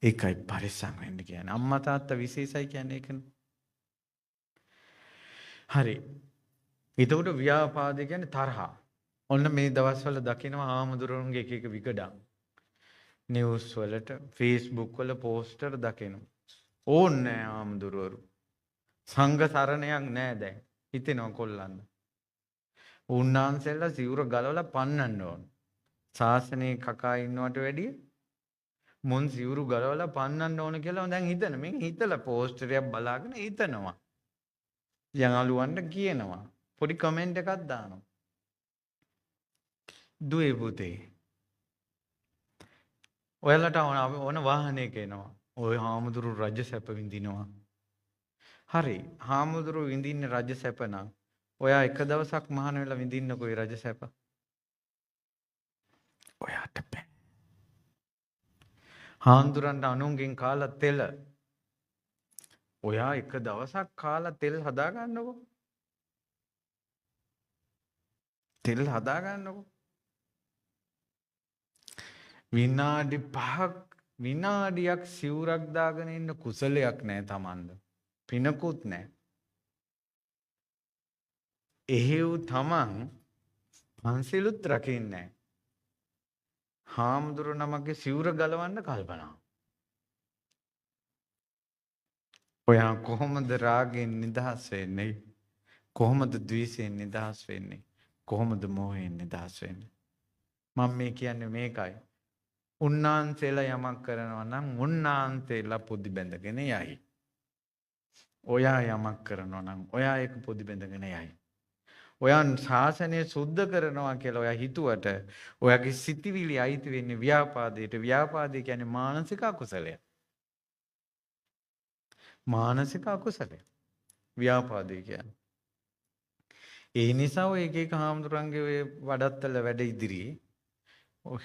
ඒකයි පරිස්සම් වෙන්න කියන්නේ. අම්මා තාත්තා විශේෂයි කියන්නේ ඒකනේ. හරි. එතකොට ව්‍යාපාද කියන්නේ තරහ. ඔන්න මේ දවස්වල දකිනවා ආමඳුරුන්ගේ එක එක විකඩම්. නිවුස් වලට Facebook වල පෝස්ටර් දකිනවා. ඕන්නේ ආමඳුරවරු. සංඝ සරණයක් නැහැ දැන්. හිතෙනවා කොල්ලන්න. උන්නාන්සෙල්ලා සිවුර ගලවලා පන්නන්න ඕන. ශාසනයේ කකා ඉන්නවට වැඩිය මුන් සිවුරු ගලවලා පන්නන්න ඕන කියලා දැන් හිතන මේ හිතලා පෝස්ටරයක් බලාගෙන හිතනවා. යඟලුවන්ට කියනවා. පොඩි කමෙන්ට් එකක් දානවා. දුවේ පුතේ. ඔයාලට ඕන වාහනයක එනවා. ඔය හාමුදුරු රජ සැප විඳිනවා. හරි. හාමුදුරු විඳින්නේ රජ සැප නම් ඔයා එක දවසක් මහාන වෙලා විඳින්නකෝ ඒ රජ සැප. ඔයාට බෑ. හාමුදුරන්ට අනුන්ගෙන් කාලා තෙල. ඔයා එක දවසක් කාලා තෙල් හදාගන්නකො. තෙල් හදාගන්නකො. විනාඩි 5ක් විනාඩියක් සිවුරක් දාගෙන ඉන්න කුසලයක් නැහැ Tamanda. පිනකුත් නැහැ. එහෙව් තමන් පන්සිලුත් රකින්නේ නැහැ. හාමුදුරු නමගේ සිවුර ගලවන්න කල්පනා. ඔයා කොහොමද රාගෙන් නිදහස් වෙන්නේ? කොහොමද ද්වේෂයෙන් නිදහස් වෙන්නේ? කොහොමද මෝහයෙන් නිදහස් වෙන්නේ? මම මේ කියන්නේ මේකයි. උන්නාන්සේලා යමක් කරනවා නම් උන්නාන්සේලා පොඩි බැඳගෙන යයි. ඔයා යමක් කරනවා නම් ඔයා ඒක පොඩි බැඳගෙන යයි. ඔයා ශාසනය සුද්ධ කරනවා කියලා ඔයා හිතුවට ඔයාගේ සිතිවිලි අයිති වෙන්නේ ව්‍යාපාදයට. ව්‍යාපාදය කියන්නේ මානසික අකුසලය. මානසික අකුසලය. ව්‍යාපාදය කියන්නේ. ඒ නිසා ඔය එක එක හාමුදුරන්ගේ ඔය වඩත්තල වැඩ ඉදිරියේ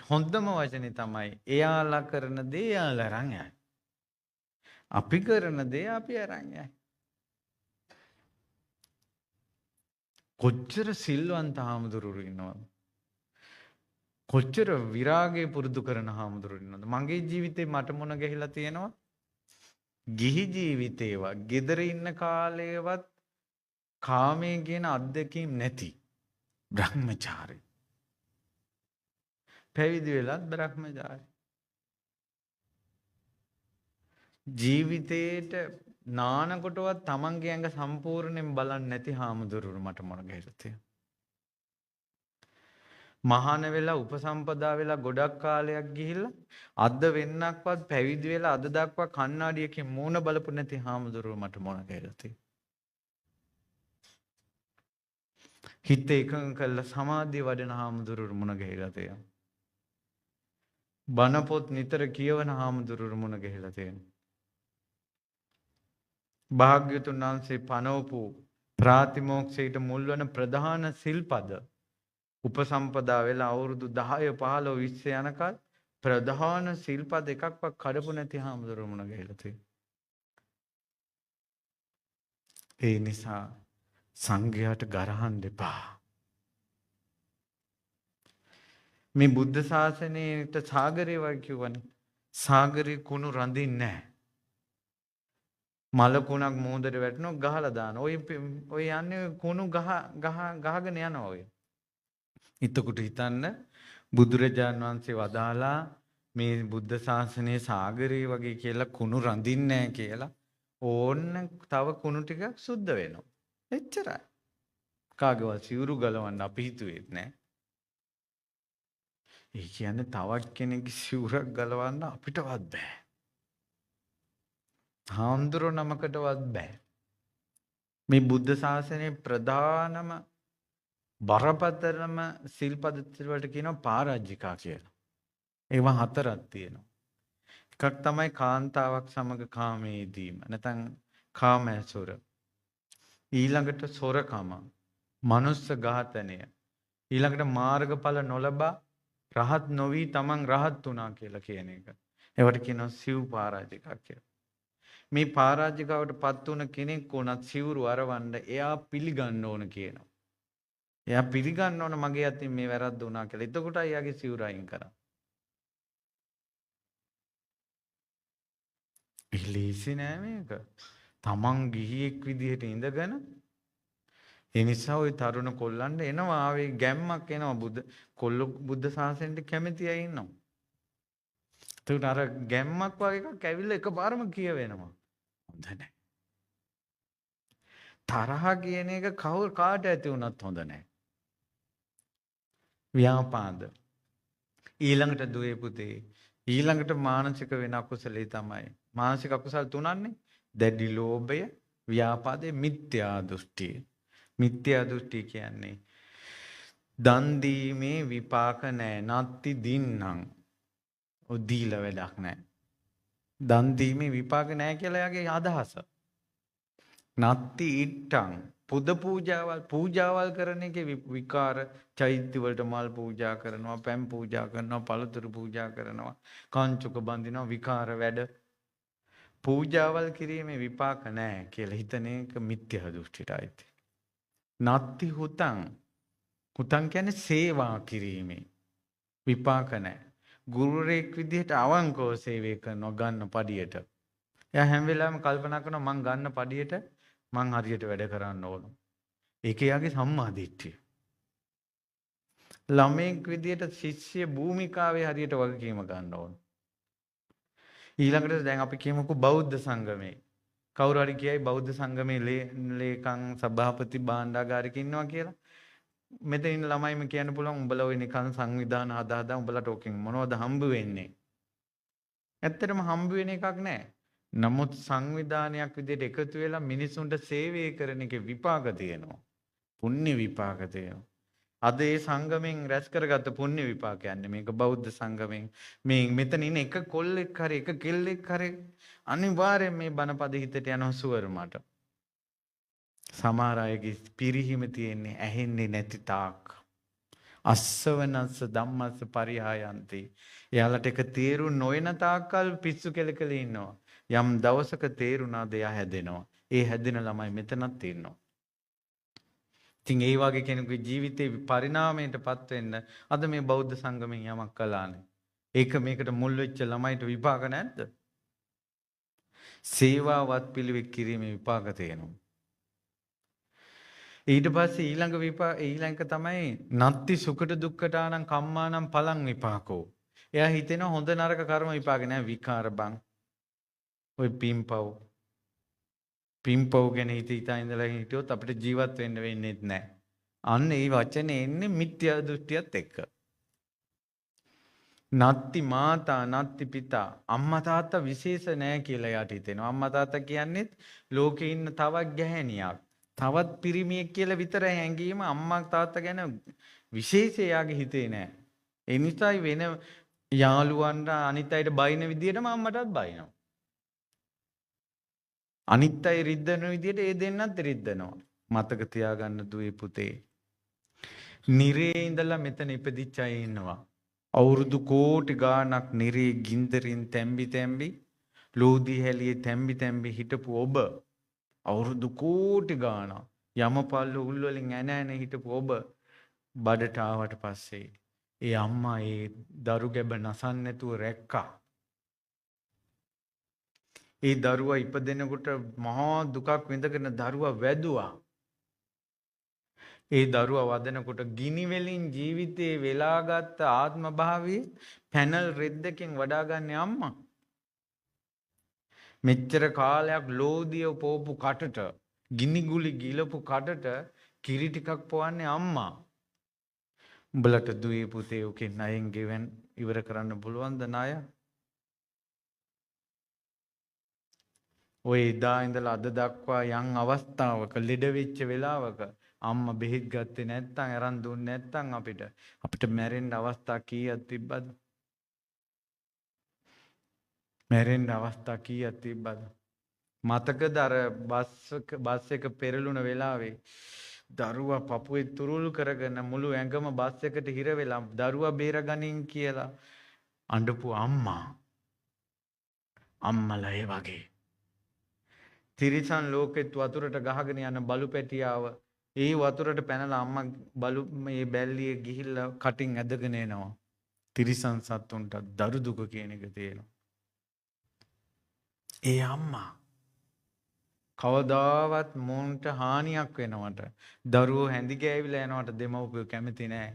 හොඳම වචනේ තමයි එයාලා කරන දේ එයාලා අරන් යයි. අපි කරන දේ අපි අරන් යයි. කොච්චර සිල්වන්ත හාමුදුරුවෝ ඉන්නවද? කොච්චර විරාගය පුරුදු කරන හාමුදුරුවෝ ඉන්නවද? මගේ ජීවිතේ මට මොන ගහිලා තියෙනවා? ගිහි ජීවිතේවත්, gedara ඉන්න කාලේවත් කාමයේ කියන අත්දැකීම් නැති බ්‍රහ්මචාරී. පැවිදි වෙලත් බ්‍රහ්මචාරී. ජීවිතේට නානකොටවත් තමන්ගේ ඇඟ සම්පූර්ණයෙන් බලන්නේ නැති හාමුදුරුවෝ මට මොන ගහිලා තියෙනවා? මහාන වෙලා උපසම්පදා වෙලා ගොඩක් කාලයක් ගිහිල්ලා අද වෙන්නක්වත් පැවිදි වෙලා අද දක්වා කණ්ණාඩියකින් මූණ බලපු නැති හාමුදුරුවෝ මට මොන කියලා තියෙනවා. හිත එකඟ කළා සමාධිය වඩන හාමුදුරුවෝ මොන ගහලා තියෙනවා. බණ පොත් නිතර කියවන හාමුදුරුවෝ මොන ගහලා තියෙනවා. භාග්‍යතුන් වහන්සේ පනවපු ප්‍රාතිමෝක්ෂයට මුල් වන ප්‍රධාන සිල්පද උපසම්පදා වෙලා අවුරුදු 10 15 20 යනකල් ප්‍රධාන සිල්පද එකක්වත් කඩපු නැති හාමුදුරුවෝ මොන ගහලා තියෙනවා. ඒ නිසා සංඝයාට ගරහන්න එපා. මේ බුද්ධ ශාසනයට සාගරේ වගේ කියවනේ. සාගරේ කුණු රඳින්නේ නැහැ. මල කුණක් මෝදට වැටෙනවා ගහලා දාන. ඔය යන්නේ කුණු ගහගෙන යනවා ඔය. එතකොට හිතන්න බුදුරජාන් වහන්සේ වදාලා මේ බුද්ධ ශාසනයේ සාගරේ වගේ කියලා කුණු රඳින්නේ නැහැ කියලා ඕන්න තව කුණු ටිකක් සුද්ධ වෙනවා. එච්චරයි. කාගේවත් සිවුරු ගලවන්න අපි හිතුවේ නැහැ. ඒ කියන්නේ තවත් කෙනෙක්ගේ සිවුරක් ගලවන්න අපිටවත් බෑ. හාමුදුරුවෝ නමකටවත් බෑ. මේ බුද්ධ ශාසනයේ ප්‍රධානම බරපතලම සිල්පද වලට කියනවා පරාජිකා කියලා. ඒවා 4ක් තියෙනවා. එකක් තමයි කාන්තාවක් සමග කාමයේදීම නැත්නම් කාමයසොර. ඊළඟට සොරකම, මනුස්ස ඝාතනය. ඊළඟට මාර්ගඵල නොලබා රහත් නොවි තමන් රහත් වුණා කියලා කියන එක. ඒවට කියනවා සිව් පරාජිකා කියලා. මේ පරාජිකාවට පත් වුණ කෙනෙක් උනත් සිවුරු අරවන්න එයා පිළිගන්න ඕන කියනවා. එයා පිළිගන්න ඕන මගේ අතින් මේ වැරද්ද වුණා කියලා. එතකොට එයාගේ සිවුර අයින් කරා. ඉලීසි නෑ මේක. තමන් ගිහියෙක් විදිහට ඉඳගෙන ඒ නිසා ওই තරුණ කොල්ලන්ට එනවා ආවේ ගැම්මක් එනවා බුද්ධ ශාසනයට කැමති අය ඉන්නවා. ඒකට අර ගැම්මක් වගේ එකක් ඇවිල්ලා එකපාරම කියවෙනවා. හොඳ නැහැ. තරහ කියන එක කාට ඇති වුණත් හොඳ නැහැ. ව්‍යාපාද. ඊළඟට දුවේ පුතේ ඊළඟට මානසික වෙන අකුසලේ තමයි. මානසික අකුසල තුනන්නේ දැඩි ලෝභය, ව්‍යාපාදේ, මිත්‍යා දෘෂ්ටිය. මිත්‍යා දෘෂ්ටි කියන්නේ දන් දීමේ විපාක නැහැ. නත්ති දින්නම්. ඔය දීලා වැඩක් නැහැ. දන් දීමේ විපාක නැහැ කියලා යාගේ අදහස. නත්ති ඉට්ටං පුද පූජාවල් කරන එකේ විකාර චෛත්‍ය වලට මල් පූජා කරනවා, පැන් පූජා කරනවා, පළතුරු පූජා කරනවා, කංචුක බඳිනවා, විකාර වැඩ. පූජාවල් කිරීමේ විපාක නැහැ කියලා හිතන එක මිත්‍යා දෘෂ්ටියයි. නත්ති හුතං. හුතං කියන්නේ සේවා කිරීමේ විපාක නැහැ. ගුරුරෙක් විදිහට අවංකව සේවය කරනවා ගන්න පඩියට. එයා හැම වෙලාවෙම කල්පනා කරනවා මං ගන්න පඩියට මං හරියට වැඩ කරන්න ඕන. ඒක එයාගේ සම්මා දිට්ඨිය. ළමෙක් විදිහට ශිෂ්‍ය භූමිකාවේ හරියට වගකීම ගන්න ඕන. ඊළඟට දැන් අපි කියමුකෝ බෞද්ධ සංගමේ. කවුරු හරි කියයි බෞද්ධ සංගමේ ලේකම් සභාපති භාණ්ඩාගාරික ඉන්නවා කියලා. මෙතන ඉන්න ළමයිම කියන්න පුළුවන් උඹලා ඔය නිකන් සංවිධාන හදා උඹලට ඕකෙන් මොනවද හම්බ වෙන්නේ? ඇත්තටම හම්බ වෙන එකක් නැහැ. නමුත් සංවිධානයක් විදිහට එකතු වෙලා මිනිසුන්ට සේවය කරන එකේ විපාක තියෙනවා. පුණ්‍ය විපාක තියෙනවා. අද ඒ සංගමෙන් රැස් කරගත්ත පුණ්‍ය විපාකයන්නේ මේක බෞද්ධ සංගමෙන් මේ මෙතන ඉන්න එක කොල්ලෙක් හරි එක කෙල්ලෙක් හරි අනිවාර්යෙන් මේ බණපද හිතට යනවා සුවරමට. සමහර අයගේ පිරිහිම තියෙන්නේ ඇහෙන්නේ නැති තාක්. අස්සවනස්ස ධම්මස්ස පරිහායන්ති. එයාලට එක තේරු නොවන තාක්කල් පිස්සු කෙලකල ඉන්නවා. යම් දවසක තේරුණාද එයා හැදෙනවා. ඒ හැදෙන ළමයි මෙතනත් ඉන්නවා. ඉතින් ඒ වගේ කෙනෙකුගේ ජීවිතේ පරිණාමයටපත් වෙන්න අද මේ බෞද්ධ සංගමෙන් යමක් කළානේ. ඒක මේකට මුල් වෙච්ච ළමයිට විපාක නැද්ද? සේවාවත් පිළිවෙත් කිරීමේ විපාක තියෙනවා. ඊට පස්සේ ඊළඟ තමයි නත්ති සුකට දුක්කටානම් කම්මානම් පලං විපාකෝ. එයා හිතෙනවා හොඳ නරක කර්ම විපාක නෑ විකාර බං. ඔය පිම්පව් ගැන හිතා ඉඳලා හිටියොත් අපිට ජීවත් වෙන්න වෙන්නේ නැහැ. අන්න ඒ වචනේ එන්නේ මිත්‍යා දෘෂ්ටියත් එක්ක. නත්ති මාතා නත්ති පිතා. අම්මා තාත්තා විශේෂ නැහැ කියලා යාට හිතෙනවා. අම්මා තාත්තා කියන්නේ ලෝකේ ඉන්න තවත් ගැහැණියක්. තවත් පිරිමියෙක් කියලා විතරයි හැංගීම. අම්මා තාත්තා ගැන විශේෂය යාගේ හිතේ නැහැ. ඒ නිසායි වෙන යාළුවන්ට අනිත් අයට බයින විදියටම අම්මටත් බයිනවා. අනිත් අය රිද්දන විදියට ඒ දෙන්නත් රිද්දනවා. මතක තියාගන්න දුවේ පුතේ. නිරේ ඉඳලා මෙතන ඉපදිච්ච අය ඉන්නවා. අවුරුදු කෝටි ගාණක් නිරේ ගින්දරින් තැම්බි ලෝදි හැලියේ තැම්බි හිටපු ඔබ අවුරුදු කෝටි ගාණක් යමපල්ල උල් වලින් ඇන හිටපු ඔබ බඩට ආවට පස්සේ ඒ අම්මා ඒ දරු ගැබ නසන්න නැතුව රැක්කා. ඒ දරුවා ඉපදෙනකොට මහා දුකක් විඳගෙන දරුවා වැදුවා. ඒ දරුවා වදනකොට ගිනි වලින් ජීවිතේ වෙලාගත් ආත්ම භාවයේ පැනල් රෙද්දකින් වඩා ගන්න අම්මා. මෙච්චර කාලයක් ලෝදිය පෝපු කටට ගිනි ගුලි ගිලපු කටට කිරි ටිකක් පොවන්නේ අම්මා. උඹලට දුවේ පුතේ ඔකේ ණයෙන් ගෙවන් ඉවර කරන්න පුළුවන්ද ණය? ඔය එදා ඉඳලා අද දක්වා යම් අවස්ථාවක ලෙඩ වෙච්ච වෙලාවක අම්මා බෙහෙත් ගත්තේ නැත්නම් අරන් දුන්නේ නැත්නම් අපිට මැරෙන්න අවස්ථා කීයක් තිබ්බද? මැරෙන්න අවස්ථා කීයක් තිබ්බද? මතකද අර බස් එක පෙරළුණ වෙලාවේ දරුවා පපුවේ තුරුල් කරගෙන මුළු ඇඟම බස් එකට හිර වෙලා දරුවා බේරගනින් කියලා අඬපු අම්මලා ඒ වගේ. තිරිසන් ලෝකෙත් වතුරට ගහගෙන යන බලු පැටියාව ඒ වතුරට පැනලා අම්මා බලු මේ බැල්ලිය ගිහිල්ලා කටින් ඇදගෙන එනවා. තිරිසන් සත්තුන්ට දරු දුක කියන එක තියෙනවා. ඒ අම්මා කවදාවත් මොන්ට හානියක් වෙනවට දරුවෝ හැඳි ගෑවිලා යනවට දෙමව්පියෝ කැමති නෑ.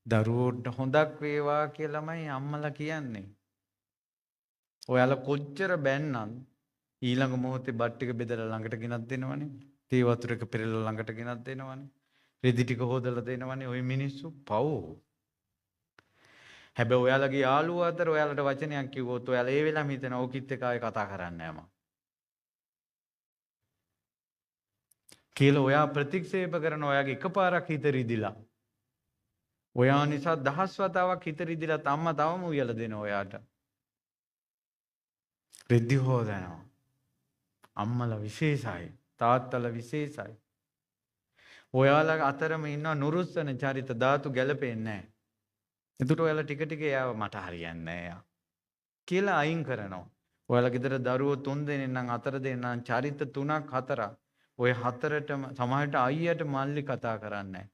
දරුවෝට හොඳක් වේවා කියලාමයි අම්මලා කියන්නේ. ඔයාලා කොච්චර බැන්නත් ඊළඟ මොහොතේ බත් ටික බෙදලා ළඟට ගෙනත් දෙනවනේ. තේ වතුරක පෙරලා ළඟට ගෙනත් දෙනවනේ. රෙදි ටික හොදලා දෙනවනේ. ওই මිනිස්සු පව්. හැබැයි ඔයාලගේ යාළුවෝ අතර ඔයාලට වචනයක් කිව්වොත් ඔයාලා ඒ වෙලාවෙම හිතන ඕකිත් එක්ක ආයෙ කතා කරන්නේ නැහැ මම. කියලා ඔයා ප්‍රතික්ෂේප කරන ඔයාගේ එකපාරක් හිත රිදිලා. ඔයා නිසා දහස් වතාවක් හිත රිදිලා අම්මා තවම උයලා දෙනවා ඔයාට. රෙදි හොදනවා. අම්මලා විශේෂයි. තාත්තලා විශේෂයි. ඔයාලා අතරම ඉන්න නුරුස්සන චරිත ධාතු ගැලපෙන්නේ නැහැ. එතකොට ඔයාලා ටික ටික එයාව මට හරියන්නේ නැහැ කියලා අයින් කරනවා. ඔයාලා ගෙදර දරුවෝ 3 දෙනෙක් නම් 4 දෙනෙක් නම් චරිත 3ක් 4ක්. ඔය හතරටම සමහරට අයියට මල්ලි කතා කරන්නේ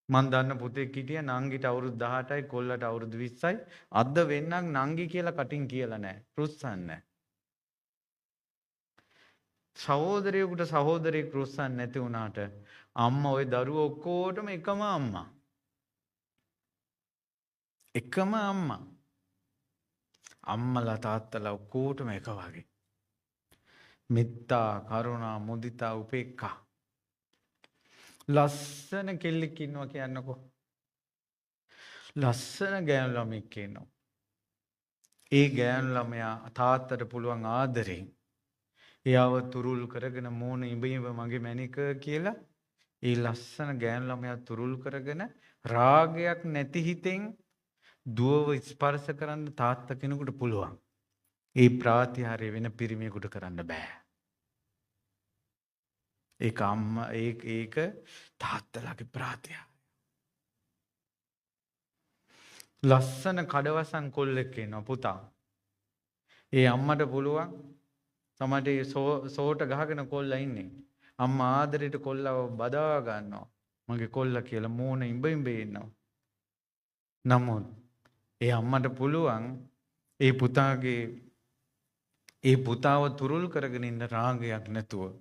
මන් දන්න පුතෙක් හිටිය නංගිට අවුරුදු 18යි කොල්ලට අවුරුදු 20යි. අද වෙන්නක් නංගි කියලා කටින් කියලා නැහැ. රුස්සන්නේ. සහෝදරයෙකුට සහෝදරියෙක් රුස්සන්නේ නැති වුණාට අම්මා ওই දරුවෝ ඔක්කොටම එකම අම්මා. එකම අම්මා. අම්මලා තාත්තලා ඔක්කොටම එක වගේ. මෙත්තා, කරුණා, මුදිතා, උපේක්ඛා. ලස්සන කෙල්ලෙක් ඉන්නවා කියන්නකෝ. ලස්සන ගෑනු ළමෙක් ඉන්නවා. ඒ ගෑනු ළමයා තාත්තට පුළුවන් ආදරෙන් එයාව තුරුල් කරගෙන මූණ ඉඹිඹ මගේ මැනික කියලා ඒ ලස්සන ගෑනු ළමයා තුරුල් කරගෙන රාගයක් නැති හිතෙන් දුවව ස්පර්ශ කරන්න තාත්තා කෙනෙකුට පුළුවන්. ඒ ප්‍රාතිහාර්ය වෙන පිරිමියෙකුට කරන්න බෑ. ඒක අම්මා ඒක තාත්තලාගේ ප්‍රාතිහාර්ය. ලස්සන කඩවසන් කොල්ලෙක් ඉන්නවා පුතා. ඒ අම්මට පුළුවන් සමහරට සෝට ගහගෙන කොල්ලා ඉන්නේ. අම්මා ආදරෙට කොල්ලව බදා ගන්නවා. මගේ කොල්ලා කියලා මූණ ඉඹ ඉඹ ඉන්නවා. නමුත් ඒ අම්මට පුළුවන් ඒ පුතාව තුරුල් කරගෙන ඉන්න රාගයක් නැතුව.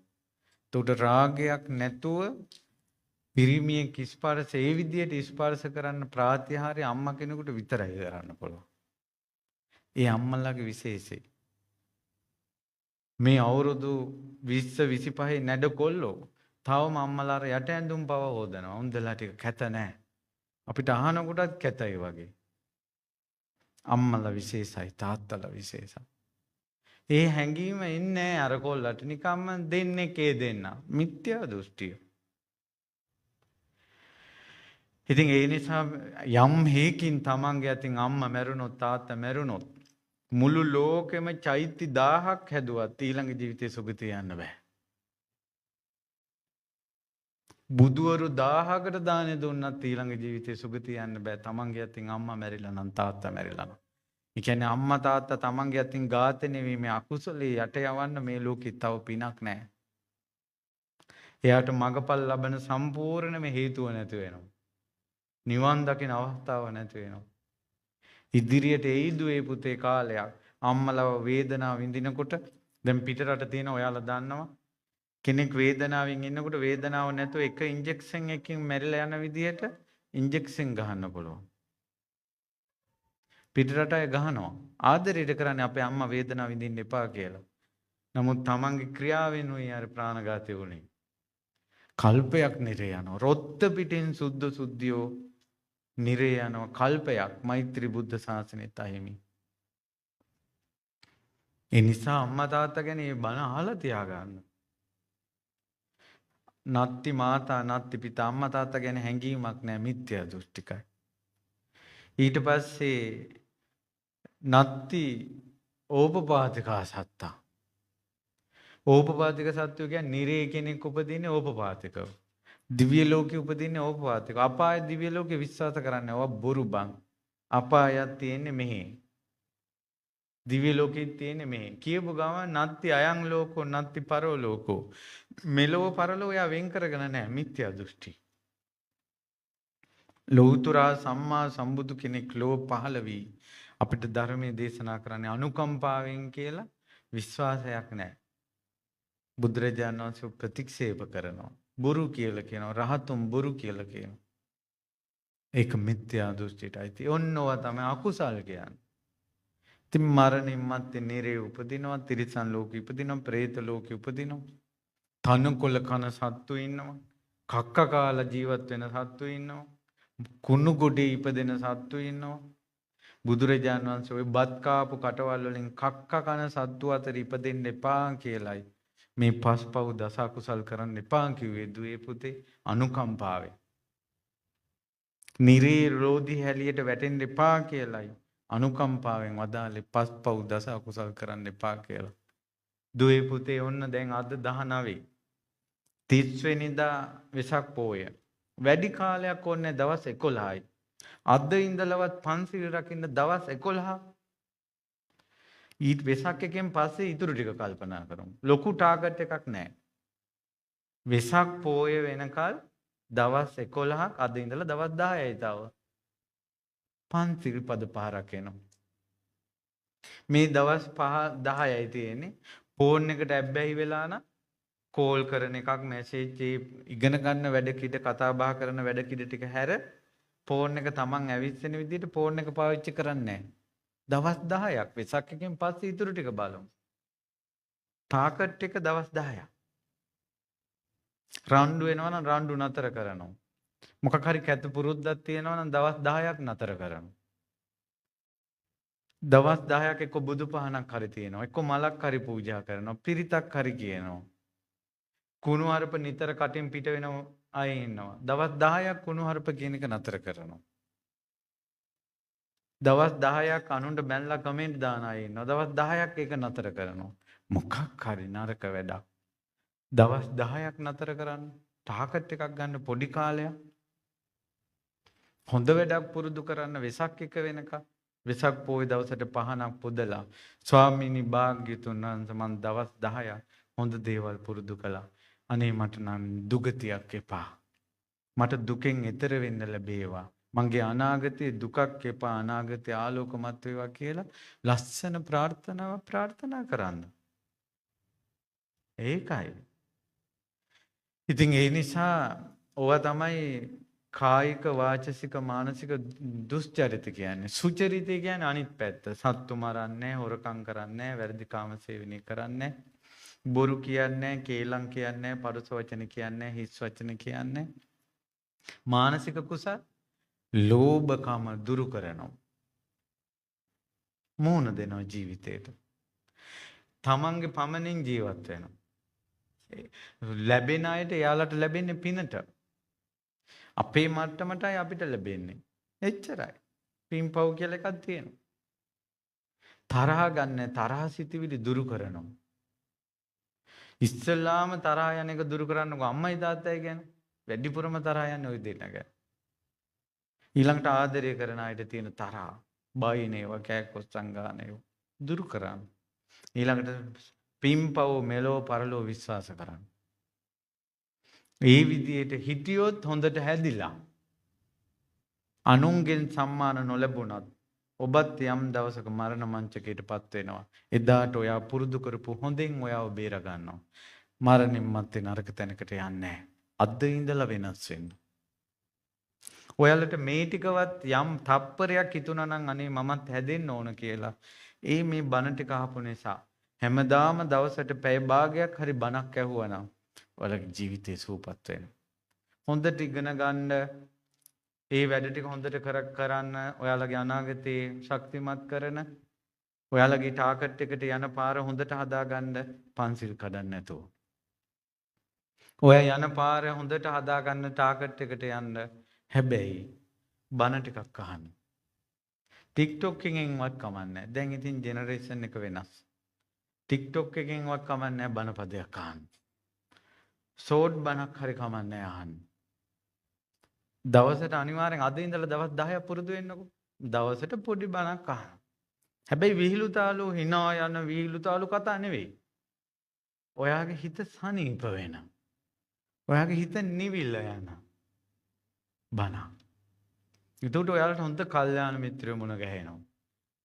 උට රාගයක් නැතුව පිරිමියෙක් ස්පර්ශ ඒ විදියට ස්පර්ශ කරන්න ප්‍රාතිහාර්ය අම්මා කෙනෙකුට විතරයි කරන්න පුළුවන්. ඒ අම්මලාගේ විශේෂයි. මේ අවුරුදු 20 25 නැඩ කොල්ලෝ තවම අම්මලාර යට ඇඳුම් පව හොදනවා. උන්දලා ටික කැත නැහැ. අපිට අහනකොටත් කැතයි වගේ. අම්මලා විශේෂයි, තාත්තලා විශේෂයි. ඒ හැඟීම එන්නේ අර කොල්ලට නිකම්ම දෙන්නේ කේ දෙන්න. මිත්‍යා දෘෂ්ටිය. ඉතින් ඒ නිසා යම් හේකින් තමන්ගේ අතින් අම්මා මැරුණොත් තාත්තා මැරුණොත් මුළු ලෝකෙම චෛත්‍ය 1000ක් හැදුවත් ඊළඟ ජීවිතේ සුගතිය යන්න බෑ. බුදුවරු 1000කට දානෙ දුන්නත් ඊළඟ ජීවිතේ සුගතිය යන්න බෑ. තමන්ගේ අතින් අම්මා මැරිලා නම් තාත්තා මැරිලා නම්. ඒ කියන්නේ අම්මා තාත්තා තමන්ගේ අතින් ඝාතනය වීමේ අකුසලයේ යට යවන්න මේ ලෝකෙ තව පිනක් නැහැ. එයාට මගපල් ලබන සම්පූර්ණම හේතුව නැති වෙනවා. නිවන් දකින අවස්ථාව නැති වෙනවා. ඉදිරියට එයිදුවේ පුතේ කාලයක් අම්මලව වේදනාව විඳිනකොට දැන් පිටරට තියෙන ඔයාලා දන්නවා කෙනෙක් වේදනාවෙන් ඉන්නකොට වේදනාව නැතුව එක ඉන්ජෙක්ෂන් එකකින් මැරිලා යන විදිහට ඉන්ජෙක්ෂන් ගහන්න පුළුවන්. පිටරට අය ගහනවා. ආදරයට කරන්නේ අපේ අම්මා වේදනාව විඳින්න එපා කියලා. නමුත් තමන්ගේ ක්‍රියාවෙන් උයි අර ප්‍රාණඝාතය වුණේ. කල්පයක් නිරේ යනවා. රොත්ත පිටින් සුද්ධ සුද්ධියෝ නිරේ යනවා. කල්පයක් මෛත්‍රී බුද්ධ ශාසනයත් අහිමි. ඒ නිසා අම්මා තාත්තා ගැන මේ බණ අහලා තියාගන්න. නත්ති මාතා නත්ති පිතා අම්මා තාත්තා ගැන හැඟීමක් නැහැ මිත්‍යා දෘෂ්ටිකයි. ඊට පස්සේ නත්ති ඕපපාතිකා සත්තා. ඕපපාතික සත්වෝ කියන්නේ නිරේ කෙනෙක් උපදින්නේ ඕපපාතිකව. දිව්‍ය ලෝකේ උපදින්නේ ඕපපාතිකව. අපාය දිව්‍ය ලෝකේ විශ්වාස කරන්නේ ඔය බොරු බං. අපායයක් තියෙන්නේ මෙහි. දිව්‍ය ලෝකෙත් තියෙන්නේ මෙහි. කියපු ගමන් නත්ති අයං ලෝකෝ නත්ති පරෝ ලෝකෝ. මෙලොව පරලොව එයා වෙන් කරගෙන නැහැ මිත්‍යා දෘෂ්ටි. ලෞතර සම්මා සම්බුදු කෙනෙක් ලෝ පහළ වී අපිට ධර්මයේ දේශනා කරන්නේ අනුකම්පාවෙන් කියලා විශ්වාසයක් නැහැ. බුදුරජාණන් වහන්සේ ප්‍රතික්ෂේප කරනවා. බොරු කියලා කියනවා. රහතුන් බොරු කියලා කියනවා. ඒක මිත්‍යා දෘෂ්ටියටයි තියෙන්නේ. ඔන්නෝවා තමයි අකුසල් කියන්නේ. ඉතින් මරණින් මත්තේ නිරේ උපදිනවා, තිරිසන් ලෝකෙ උපදිනවා, പ്രേත ලෝකෙ උපදිනවා. තනකොළ කන සත්තු ඉන්නවා. කක්ක කාලා ජීවත් වෙන සත්තු ඉන්නවා. කුණු ගොඩේ ඉපදෙන සත්තු ඉන්නවා. බුදුරජාණන් වහන්සේ ওই බත් කාපු කටවල් වලින් කක්ක කන සත්තු අතර ඉපදෙන්න එපා කියලායි මේ පස්පව් දස අකුසල් කරන්න එපා කිව්වේ දුවේ පුතේ අනුකම්පාවෙන්. නිරේ රෝධි හැලියට වැටෙන්න එපා කියලායි අනුකම්පාවෙන් වදාළේ පස්පව් දස අකුසල් කරන්න එපා කියලා. දුවේ පුතේ ඔන්න දැන් අද 19 30 වෙනිදා වෙසක් පෝය. වැඩි කාලයක් ඕනේ දවස් 11යි. අද ඉඳලවත් පන්සිල් රකින්න දවස් 11. ඊට වෙසක් එකෙන් පස්සේ ඊටු ටික කල්පනා කරමු. ලොකු ටාගට් එකක් නැහැ. වෙසක් පෝය වෙනකල් දවස් 11ක් අද ඉඳලා දවස් 10යි තව. පන්සිල් පද පහරක් එනවා. මේ දවස් 5 10යි තියෙන්නේ. ෆෝන් එකට ඇබ්බැහි වෙලා නම් කෝල් කරන එකක් මැසේජ් ඉගෙන ගන්න වැඩ කිඩ කතා බහ කරන වැඩ කිඩ ටික හැර ෆෝන් එක තමන් ඇවිස්සෙන විදිහට ෆෝන් එක පාවිච්චි කරන්නේ දවස් 10ක් වෙසක් එකෙන් පස්සේ ඊටු ටික බලමු. ටාගට් එක දවස් 10ක්. රණ්ඩු වෙනවා නම් රණ්ඩු නතර කරනවා. මොකක් හරි කැත පුරුද්දක් තියෙනවා නම් දවස් 10ක් නතර කරනවා. දවස් 10ක් එක්ක බුදු පහනක් හරි තියෙනවා. එක්ක මලක් හරි පූජා කරනවා. පිරිතක් හරි කියනවා. කුණුහරුප නිතර කටින් පිට වෙන අය ඉන්නවා. දවස් 10ක් කුණුහරුප කියන එක නතර කරනවා. දවස් 10ක් අනුන්ට බැනලා කමෙන්ට් දාන අය ඉන්නවා. දවස් 10ක් ඒක නතර කරනවා. මොකක් හරි නරක වැඩක්. දවස් 10ක් නතර කරන්න. ටාගට් එකක් ගන්න පොඩි කාලයක්. හොඳ වැඩක් පුරුදු කරන්න වෙසක් එක වෙනකම්. වෙසක් පොයි දවසට පහනක් පුදලා ස්වාමීනි භාග්‍යතුන් වහන්සේ මම දවස් 10ක් හොඳ දේවල් පුරුදු කළා. අනේ මට නම් දුගතියක් එපා. මට දුකෙන් එතර වෙන්න ලැබේවා. මගේ අනාගතයේ දුකක් එපා. අනාගතය ආලෝකමත් වේවා කියලා ලස්සන ප්‍රාර්ථනාවක් ප්‍රාර්ථනා කරන්න. ඒකයි. ඉතින් ඒ නිසා ඕවා තමයි කායික වාචසික මානසික දුස්චරිත කියන්නේ. සුචරිතය කියන්නේ අනිත් පැත්ත. සත්තු මරන්නේ, හොරකම් කරන්නේ, වැරදි කාම සේවනය කරන්නේ, බොරු කියන්නේ, කේලම් කියන්නේ, පරුස වචන කියන්නේ, හිස් වචන කියන්නේ. මානසික කුසල ලෝභකම දුරු කරනවා. මූණ දෙනවා ජීවිතේට. තමන්ගේ පමණින් ජීවත් වෙනවා. ලැබෙන අයට යාලට ලැබෙන්නේ පිනට. අපේ මට්ටමටයි අපිට ලැබෙන්නේ. එච්චරයි. පින්පව් කියලා එකක් තියෙනවා. තරහ ගන්න තරහ සිතිවිලි දුරු කරනවා. ඉස්සල්ලාම තරහ යන එක දුරු කරන්නකෝ අම්මයි තාත්තයි කියන්නේ. වැඩිපුරම තරහ යන්නේ ওই දෙන්න ගැන. ඊළඟට ආදරය කරන අයට තියෙන තරහ, බයිනේව, කෑකොස්සන් ගන්නේව දුරු කරන්න. ඊළඟට පින්පව් මෙලෝ පරලෝ විශ්වාස කරන්න. ඒ විදිහට හිටියොත් හොඳට හැදිලා අනුන්ගෙන් සම්මාන නොලැබුණත් ඔබත් යම් දවසක මරණ මංචකයටපත් වෙනවා. එදාට ඔයා පුරුදු කරපු හොඳෙන් ඔයාව බේර ගන්නවා. මරණින් මත්තේ නරක තැනකට යන්නේ නැහැ. අද ඉඳලා වෙනස් වෙන්න. ඔයාලට මේ ටිකවත් යම් තප්පරයක් හිතුණා නම් අනේ මමත් හැදෙන්න ඕන කියලා. ඒ මේ බණ ටික අහපු නිසා හැමදාම දවසට පැය භාගයක් හරි බණක් ඇහුවා නම් ඔයාලගේ ජීවිතේ සූපත් වෙනවා. හොඳට ඉගෙන ගන්න ඒ වැඩ ටික හොඳට කරන්න ඔයාලගේ අනාගතේ ශක්තිමත් කරන ඔයාලගේ ටාගට් එකට යන පාර හොඳට හදාගන්න පන්සිල් කඩන්න නැතුව. ඔයා යන පාර හොඳට හදාගන්න ටාගට් එකට යන්න. හැබැයි බණ ටිකක් අහන්න. TikTok එකෙන්වත් කමන්නේ. දැන් ඉතින් ජෙනරේෂන් එක වෙනස්. TikTok එකෙන්වත් කමන්නේ බණ පදයක් අහන්න. ෂෝට් බණක් හරි කමන්නේ අහන්න. දවසට අනිවාර්යෙන් අද ඉඳලා දවස් 10ක් පුරුදු වෙන්නකෝ. දවසට පොඩි බණක් අහන්න. හැබැයි විහිළු තාලු hina යන විහිළු තාලු කතා නෙවෙයි. ඔයාගේ හිත සනීප වෙන. ඔයාගේ හිත නිවිල යන බණ. ඒකට ඔයාලට හොඳ කල්යාණ මිත්‍රයෝ මුණ ගැහෙනවා.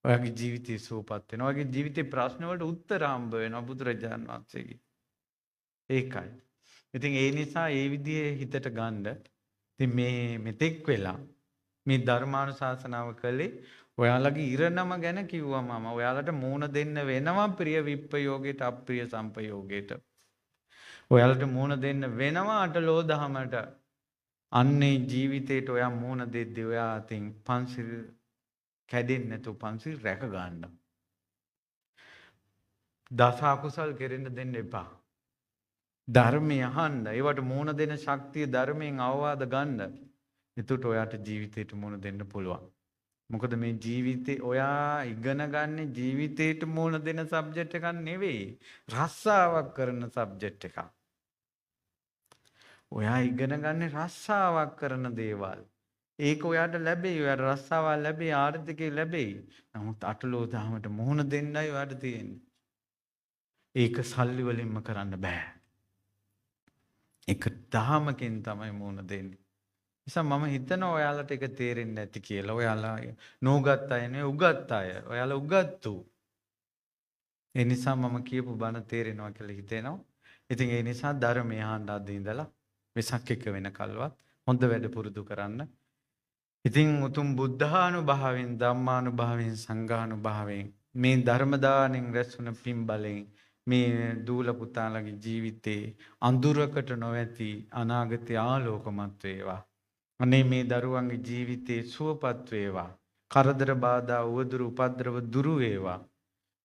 ඔයාගේ ජීවිතය සුවපත් වෙනවා. ඔයාගේ ජීවිතේ ප්‍රශ්න වලට උත්තර හම්බ වෙනවා බුදුරජාණන් වහන්සේගේ. ඒකයි. ඉතින් ඒ නිසා ඒ විදිහේ හිතට ගන්න. ඉතින් මේ මෙතෙක් වෙලා මේ ධර්මානුශාසනාව කළේ ඔයාලගේ ඉරණම ගැන කිව්වා මම. ඔයාලට මූණ දෙන්න වෙනවා ප්‍රිය විප්පයෝගයට අප්‍රිය සංපයෝගයට. ඔයාලට මූණ දෙන්න වෙනවා අටලෝ දහමට. අන්නේ ජීවිතේට ඔයා මූණ දෙද්දී ඔයා අතින් පන්සිල් කැඩෙන්නේ නැතුව පන්සිල් රැක ගන්න. දස අකුසල් කෙරෙන්න දෙන්න එපා. ධර්මය අහන්න. ඒවට මූණ දෙන ශක්තිය ධර්මයෙන් අවවාද ගන්න. එතකොට ඔයාට ජීවිතේට මුණ දෙන්න පුළුවන්. මොකද මේ ජීවිතේ ඔයා ඉගෙන ගන්න ජීවිතේට මුණ දෙන සබ්ජෙක්ට් එකක් නෙවෙයි. රස්සාවක් කරන සබ්ජෙක්ට් එකක්. ඔයා ඉගෙන ගන්න රස්සාවක් කරන දේවල්. ඒක ඔයාට ලැබෙයි. ඔයාට රස්සාවක් ලැබෙයි, ආර්ථිකය ලැබෙයි. නමුත් අටලෝ දහමට මුහුණ දෙන්නයි ඔයාට තියෙන්නේ. ඒක සල්ලි වලින්ම කරන්න බෑ. ඒක දහමකින් තමයි මුහුණ දෙන්නේ. නිසා මම හිතනවා ඔයාලට ඒක තේරෙන්නේ නැති කියලා. ඔයාලා නෝගත් අය නෙවෙයි උගත් අය. ඔයාලා උගත්තු. ඒ නිසා මම කියපු බණ තේරෙනවා කියලා හිතෙනවා. ඉතින් ඒ නිසා ධර්මය අහන්න අද ඉඳලා වෙසක් එක වෙනකල්වත් හොඳ වැඩ පුරුදු කරන්න. ඉතින් උතුම් බුද්ධානුභාවයෙන් ධම්මානුභාවයෙන් සංඝානුභාවයෙන් මේ ධර්ම දාණයෙන් රැස්වන පින් බලයෙන් මේ දූල පුතාලගේ ජීවිතේ අඳුරකට නොඇති අනාගතය ආලෝකමත් වේවා. අනේ මේ දරුවන්ගේ ජීවිතේ සුවපත් වේවා. කරදර බාධා උවදුරු උපද්‍රව දුරු වේවා.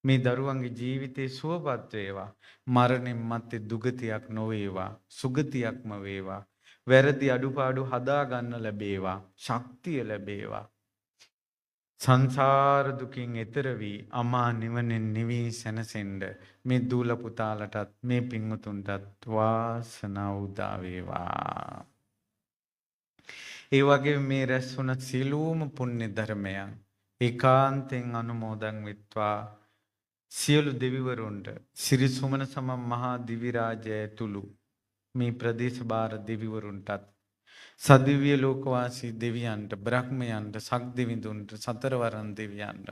මේ දරුවන්ගේ ජීවිතේ සුවපත් වේවා. මරණින් මත්තේ දුගතියක් නොවේවා. සුගතියක්ම වේවා. වැරදි අඩුපාඩු හදා ගන්න ලැබේවා. ශක්තිය ලැබේවා. සංසාර දුකින් එතර වී අමා නිවනෙන් නිවී සැනසෙන්න මේ දූල පුතාලටත් මේ පින්වතුන්ටත් වාසනාව උදා වේවා. ඒ වගේ මේ රැස් වුණ සියලුම පුණ්‍ය ධර්මයන් ඒකාන්තයෙන් අනුමෝදන් වෙත්වා. සියලු දෙවිවරුන්ට සිරි සුමන සම මහා දිවි රාජය ඇතුළු මේ ප්‍රදේශ භාර දෙවිවරුන්ටත් සදිව්‍ය ලෝකවාසී දෙවියන්ට බ්‍රහ්මයන්ට සක්දෙවිඳුන්ට සතරවරන් දෙවියන්ට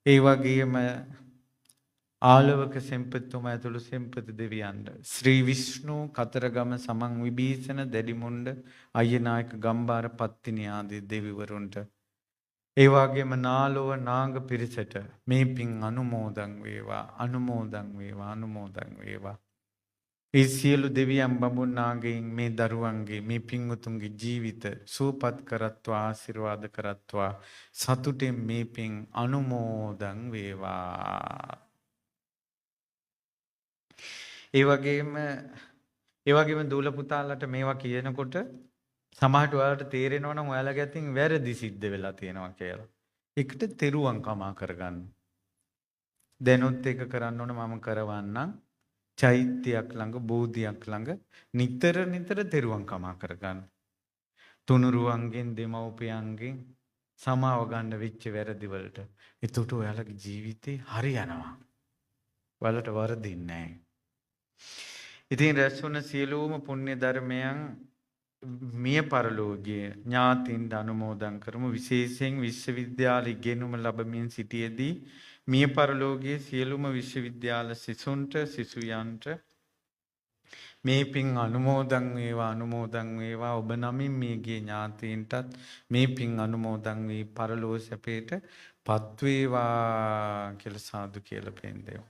ඒ වගේම ආලවක සෙම්පතිතුමා ඇතුළු සෙම්පති දෙවියන්ට ශ්‍රී විෂ්ණු කතරගම සමන් විභීෂණ දැඩිමුණ්ඩ අයනායක ගම්බාර පත්තිනි ආදී දෙවිවරුන්ට ඒ වගේම නාලෝව නාග පිරිසට මේ පින් අනුමෝදන් වේවා අනුමෝදන් වේවා අනුමෝදන් වේවා. ඒ සියලු දෙවියන් බඹුන් නාගයන් මේ දරුවන්ගේ මේ පින්වතුන්ගේ ජීවිත සුවපත් කරත්වා ආශිර්වාද කරත්වා සතුටින් මේ පින් අනුමෝදන් වේවා. ඒ වගේම දූල පුතාලට මේවා කියනකොට සමහරට ඔයාලට තේරෙනවා නම් ඔයාලගේ අතින් වැරදි සිද්ධ වෙලා තියෙනවා කියලා. ඒකට තෙරුවන් කමා කරගන්න. දැනුත් ඒක කරන්න ඕන මම කරවන්නම්. චෛත්‍යයක් ළඟ බෝධියක් ළඟ නිතර නිතර තෙරුවන් කමා කරගන්න. තුනුරුවන්ගෙන් දෙමව්පියන්ගෙන් සමාව ගන්න වෙච්ච වැරදි වලට. එතකොට ඔයාලගේ ජීවිතේ හරියනවා. ඔයාලට වරදින්නේ නැහැ. ඉතින් රැස් වුණ සියලුම පුණ්‍ය ධර්මයන් මිය පරලෝකීය ඥාතින්ට අනුමෝදන් කරමු. විශේෂයෙන් විශ්වවිද්‍යාල ඉගෙනුම ලැබමින් සිටියේදී මිය පරලෝකීය සියලුම විශ්වවිද්‍යාල සිසුන්ට සිසුයන්ට මේ පින් අනුමෝදන් වේවා අනුමෝදන් වේවා. ඔබ නමින් මියගිය ඥාතීන්ටත් මේ පින් අනුමෝදන් වී පරලෝ සැපයට පත් වේවා කියලා සාදු කියලා පෙන්දෙමු.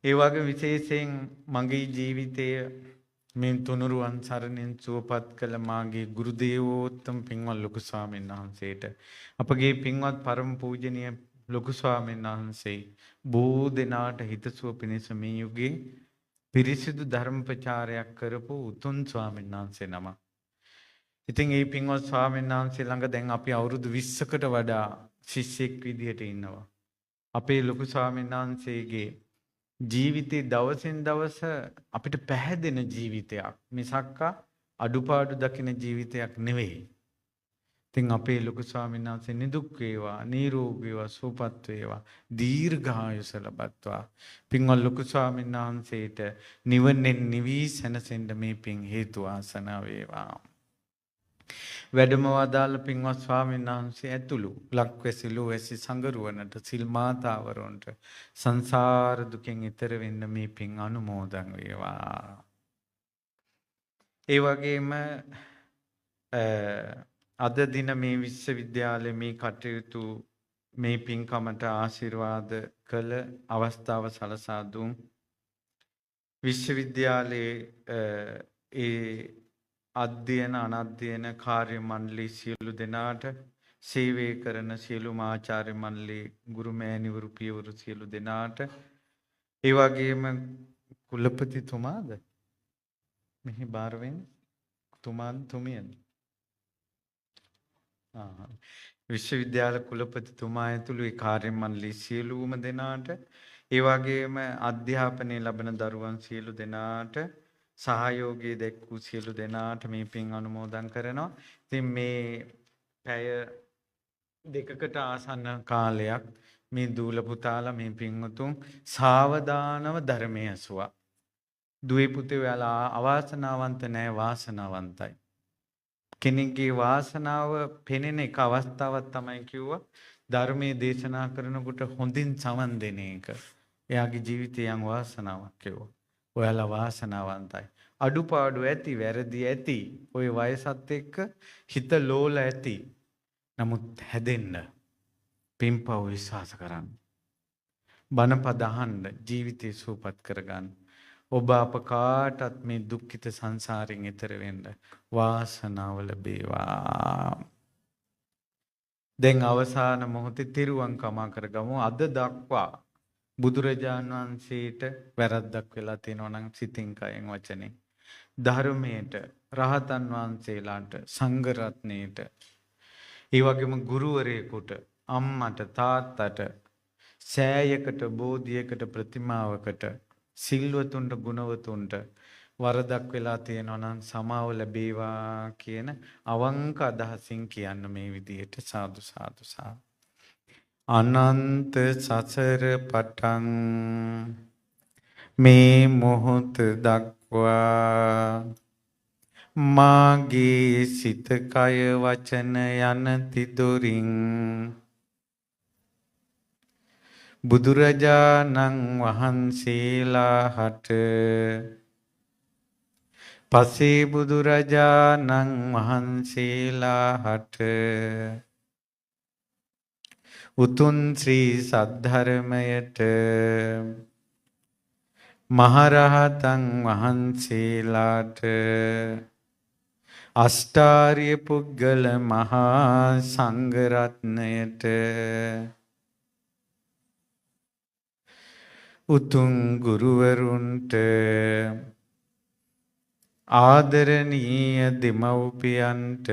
ඒ වගේ විශේෂයෙන් මගේ ජීවිතයේ මේ තුනුරුවන් සරණින් සුවපත් කළ මාගේ ගුරු දේවෝත්තම පින්වත් ලොකු ස්වාමීන් වහන්සේට අපගේ පින්වත් පරම පූජනීය ලොකු ස්වාමීන් වහන්සේ බොහෝ දෙනාට හිතසුව පිණිස මේ යුගයේ පිරිසිදු ධර්ම ප්‍රචාරයක් කරපු උතුම් ස්වාමීන් වහන්සේ නම. ඉතින් මේ පින්වත් ස්වාමීන් වහන්සේ ළඟ දැන් අපි අවුරුදු 20කට වඩා ශිෂ්‍යෙක් විදිහට ඉන්නවා. අපේ ලොකු ස්වාමීන් වහන්සේගේ ජීවිතේ දවසින් දවස අපිට පැහැදෙන ජීවිතයක් මිසක් අඩුපාඩු දකින ජීවිතයක් නෙවෙයි. ඉතින් අපේ ලොකු ස්වාමීන් වහන්සේ නිදුක් වේවා, නිරෝගී වේවා, සුවපත් වේවා, දීර්ඝායුෂ ලබත්වා. පින්වත් ලොකු ස්වාමීන් වහන්සේට නිවනෙන් නිවී සැනසෙන්න මේ පින් හේතු ආසනාව වේවා. වැඩම වදාළ පින්වත් ස්වාමීන් වහන්සේ ඇතුළු ලක්වැසි ලෝවැසි සංගරුවනට සිල් මාතාවරුන්ට සංසාර දුකෙන් ඈතර වෙන්න මේ පින් අනුමෝදන් වේවා. ඒ වගේම අද දින මේ විශ්වවිද්‍යාලයේ මේ කටයුතු මේ පින්කමට ආශිර්වාද කළ අවස්ථාව සලසා දුන් විශ්වවිද්‍යාලයේ ඒ අධ්‍යයන අනධ්‍යයන කාර්ය මණ්ඩලී සියලු දෙනාට සේවය කරන සියලුම ආචාර්ය මණ්ඩලී ගුරු මෑණිවරු පියවරු සියලු දෙනාට ඒ වගේම කුලපතිතුමාද මෙහි බාර වෙන්නේ තුමාද තුමියද විශ්වවිද්‍යාල කුලපතිතුමා ඇතුළු ඒ කාර්ය මණ්ඩලයේ සියලුම දෙනාට ඒ වගේම අධ්‍යාපනය ලබන දරුවන් සියලු දෙනාට සහයෝගය දැක් වූ සියලු දෙනාට මේ පින් අනුමෝදන් කරනවා. ඉතින් මේ පැය දෙකකට ආසන්න කාලයක් මේ දූල පුතාලා මේ පින්වතුන් සාවධානව ධර්මයේ ඇසුවා. දුවේ පුතේ ඔයාලා අවාසනාවන්ත නෑ වාසනාවන්තයි. කෙනෙක්ගේ වාසනාව පෙනෙන එක අවස්ථාවක් තමයි කිව්වා ධර්මයේ දේශනා කරනකොට හොඳින් සමන් දෙන එක. එයාගේ ජීවිතය යම් වාසනාවක් කිව්වා. ඔයාලා වාසනාවන්තයි. අඩුපාඩු ඇති, වැරදි ඇති. ওই වයසත් එක්ක හිත ලෝල ඇති. නමුත් හැදෙන්න පින්පව් විශ්වාස කරන්න. බණපද අහන්න ජීවිතේ සූපත් කරගන්න. ඔබ අප කාටත් මේ දුක්ඛිත සංසාරයෙන් එතර වෙන්න වාසනාව ලැබේවා. දැන් අවසාන මොහොතේ තිරුවන් කමා කරගමු. අද දක්වා බුදුරජාණන් වහන්සේට වැරද්දක් වෙලා තියෙනවා නම් සිතින් කයෙන් වචනෙන් ධර්මයට රහතන් වහන්සේලාට සංඝ රත්නයට ඒ වගේම ගුරුවරයෙකුට අම්මට තාත්තට සෑයකට බෝධියකට ප්‍රතිමාවකට සිල්වතුන්ට ගුණවතුන්ට වරදක් වෙලා තියෙනවා නම් සමාව ලැබේවා කියන අවංක අදහසින් කියන්න මේ විදිහට සාදු සාදු සාදු. අනන්ත සසර පටන් මේ මොහොත දක්වා මාගේ සිත කය වචන යන තිදොරින් බුදුරජාණන් වහන්සේලා හට පසේ බුදුරජාණන් වහන්සේලා හට උතුම් ශ්‍රී සද්ධර්මයට මහරහතන් වහන්සේලාට අෂ්ටාර්ය පුද්ගල මහා සංඝරත්නයට උතුම් ගුරුවරුන්ට ආදරණීය දෙමව්පියන්ට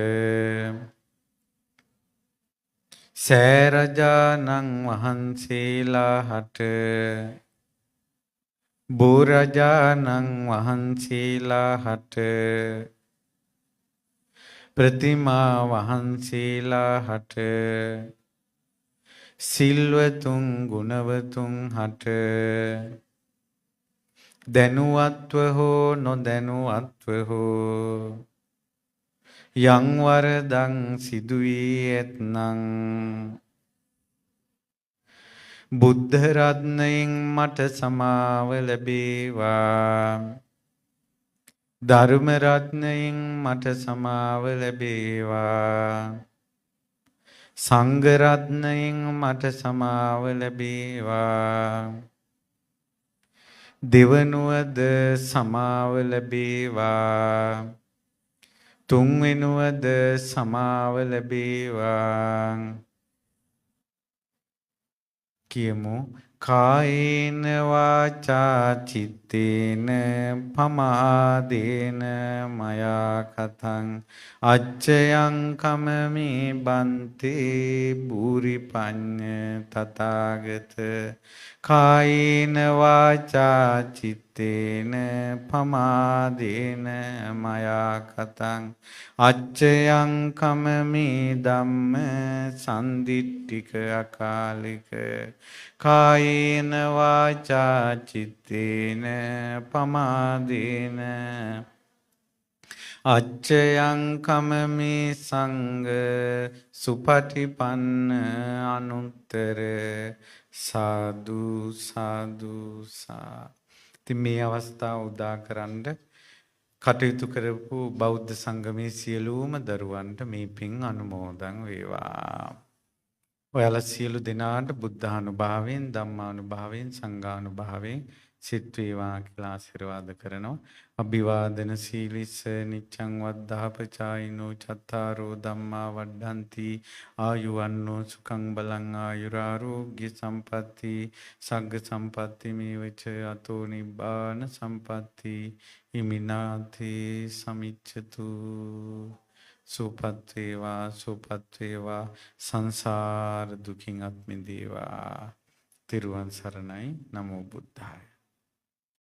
සෑරජාණන් වහන්සේලා හට බෝරජාණන් වහන්සේලා හට ප්‍රතිමා වහන්සේලා හට සිල්වතුන් ගුණවතුන් හට දැනුවත්ව හෝ නොදැනුවත්ව හෝ යම් වරදක් සිදු වී ඇතනම් බුද්ධ රත්නයෙන් මට සමාව ලැබේවා. ධර්ම රත්නයෙන් මට සමාව ලැබේවා. සංඝ රත්නයෙන් මට සමාව ලැබේවා. දෙවනුවද සමාව ලැබේවා. තුන්වෙනුවද සමාව ලැබේවා. කියමු කායේන වාචා චිත්තේන පමාදේන මයා කතං අච්චයං කමමේ බන්තේ භූරි පඤ්ඤ තථාගත කායේන වාචා චිත්තේන පමාදේන මයා කතං අච්චයං කමමේ ධම්ම සම්දිට්ඨික අකාලික කායේන වාචා චිත්තේන පමාදේන අච්චයං කමමේ සංඝ සුපටිපන්න අනුත්තර සාදු සාදු සා. ඉතින් මේ අවස්ථාව උදා කරන්න කටයුතු කරපු බෞද්ධ සංගමේ සියලුම දරුවන්ට මේ පින් අනුමෝදන් වේවා. ඔයාලා සියලු දෙනාට බුද්ධානුභාවයෙන් ධම්මානුභාවයෙන් සංඝානුභාවයෙන් සිත් වේවා කියලා ආශිර්වාද කරනවා. අභිවාදන සීලිස නිච්ඡං වද්ධාපචායිනෝ චත්තාරෝ ධම්මා වඩ්ඩಂತಿ ආයුවන්නෝ සුඛං බලං ආයුරාෝග්‍ය සම්පatti සග්ග සම්පatti මේවච අතෝ නිබ්බාන සම්පatti ඉමිනාති සමිච්ඡතු සුවපත් වේවා සුවපත් වේවා සංසාර දුකින් අත් මිදේවා. තිරුවන් සරණයි. නමෝ බුද්ධාය.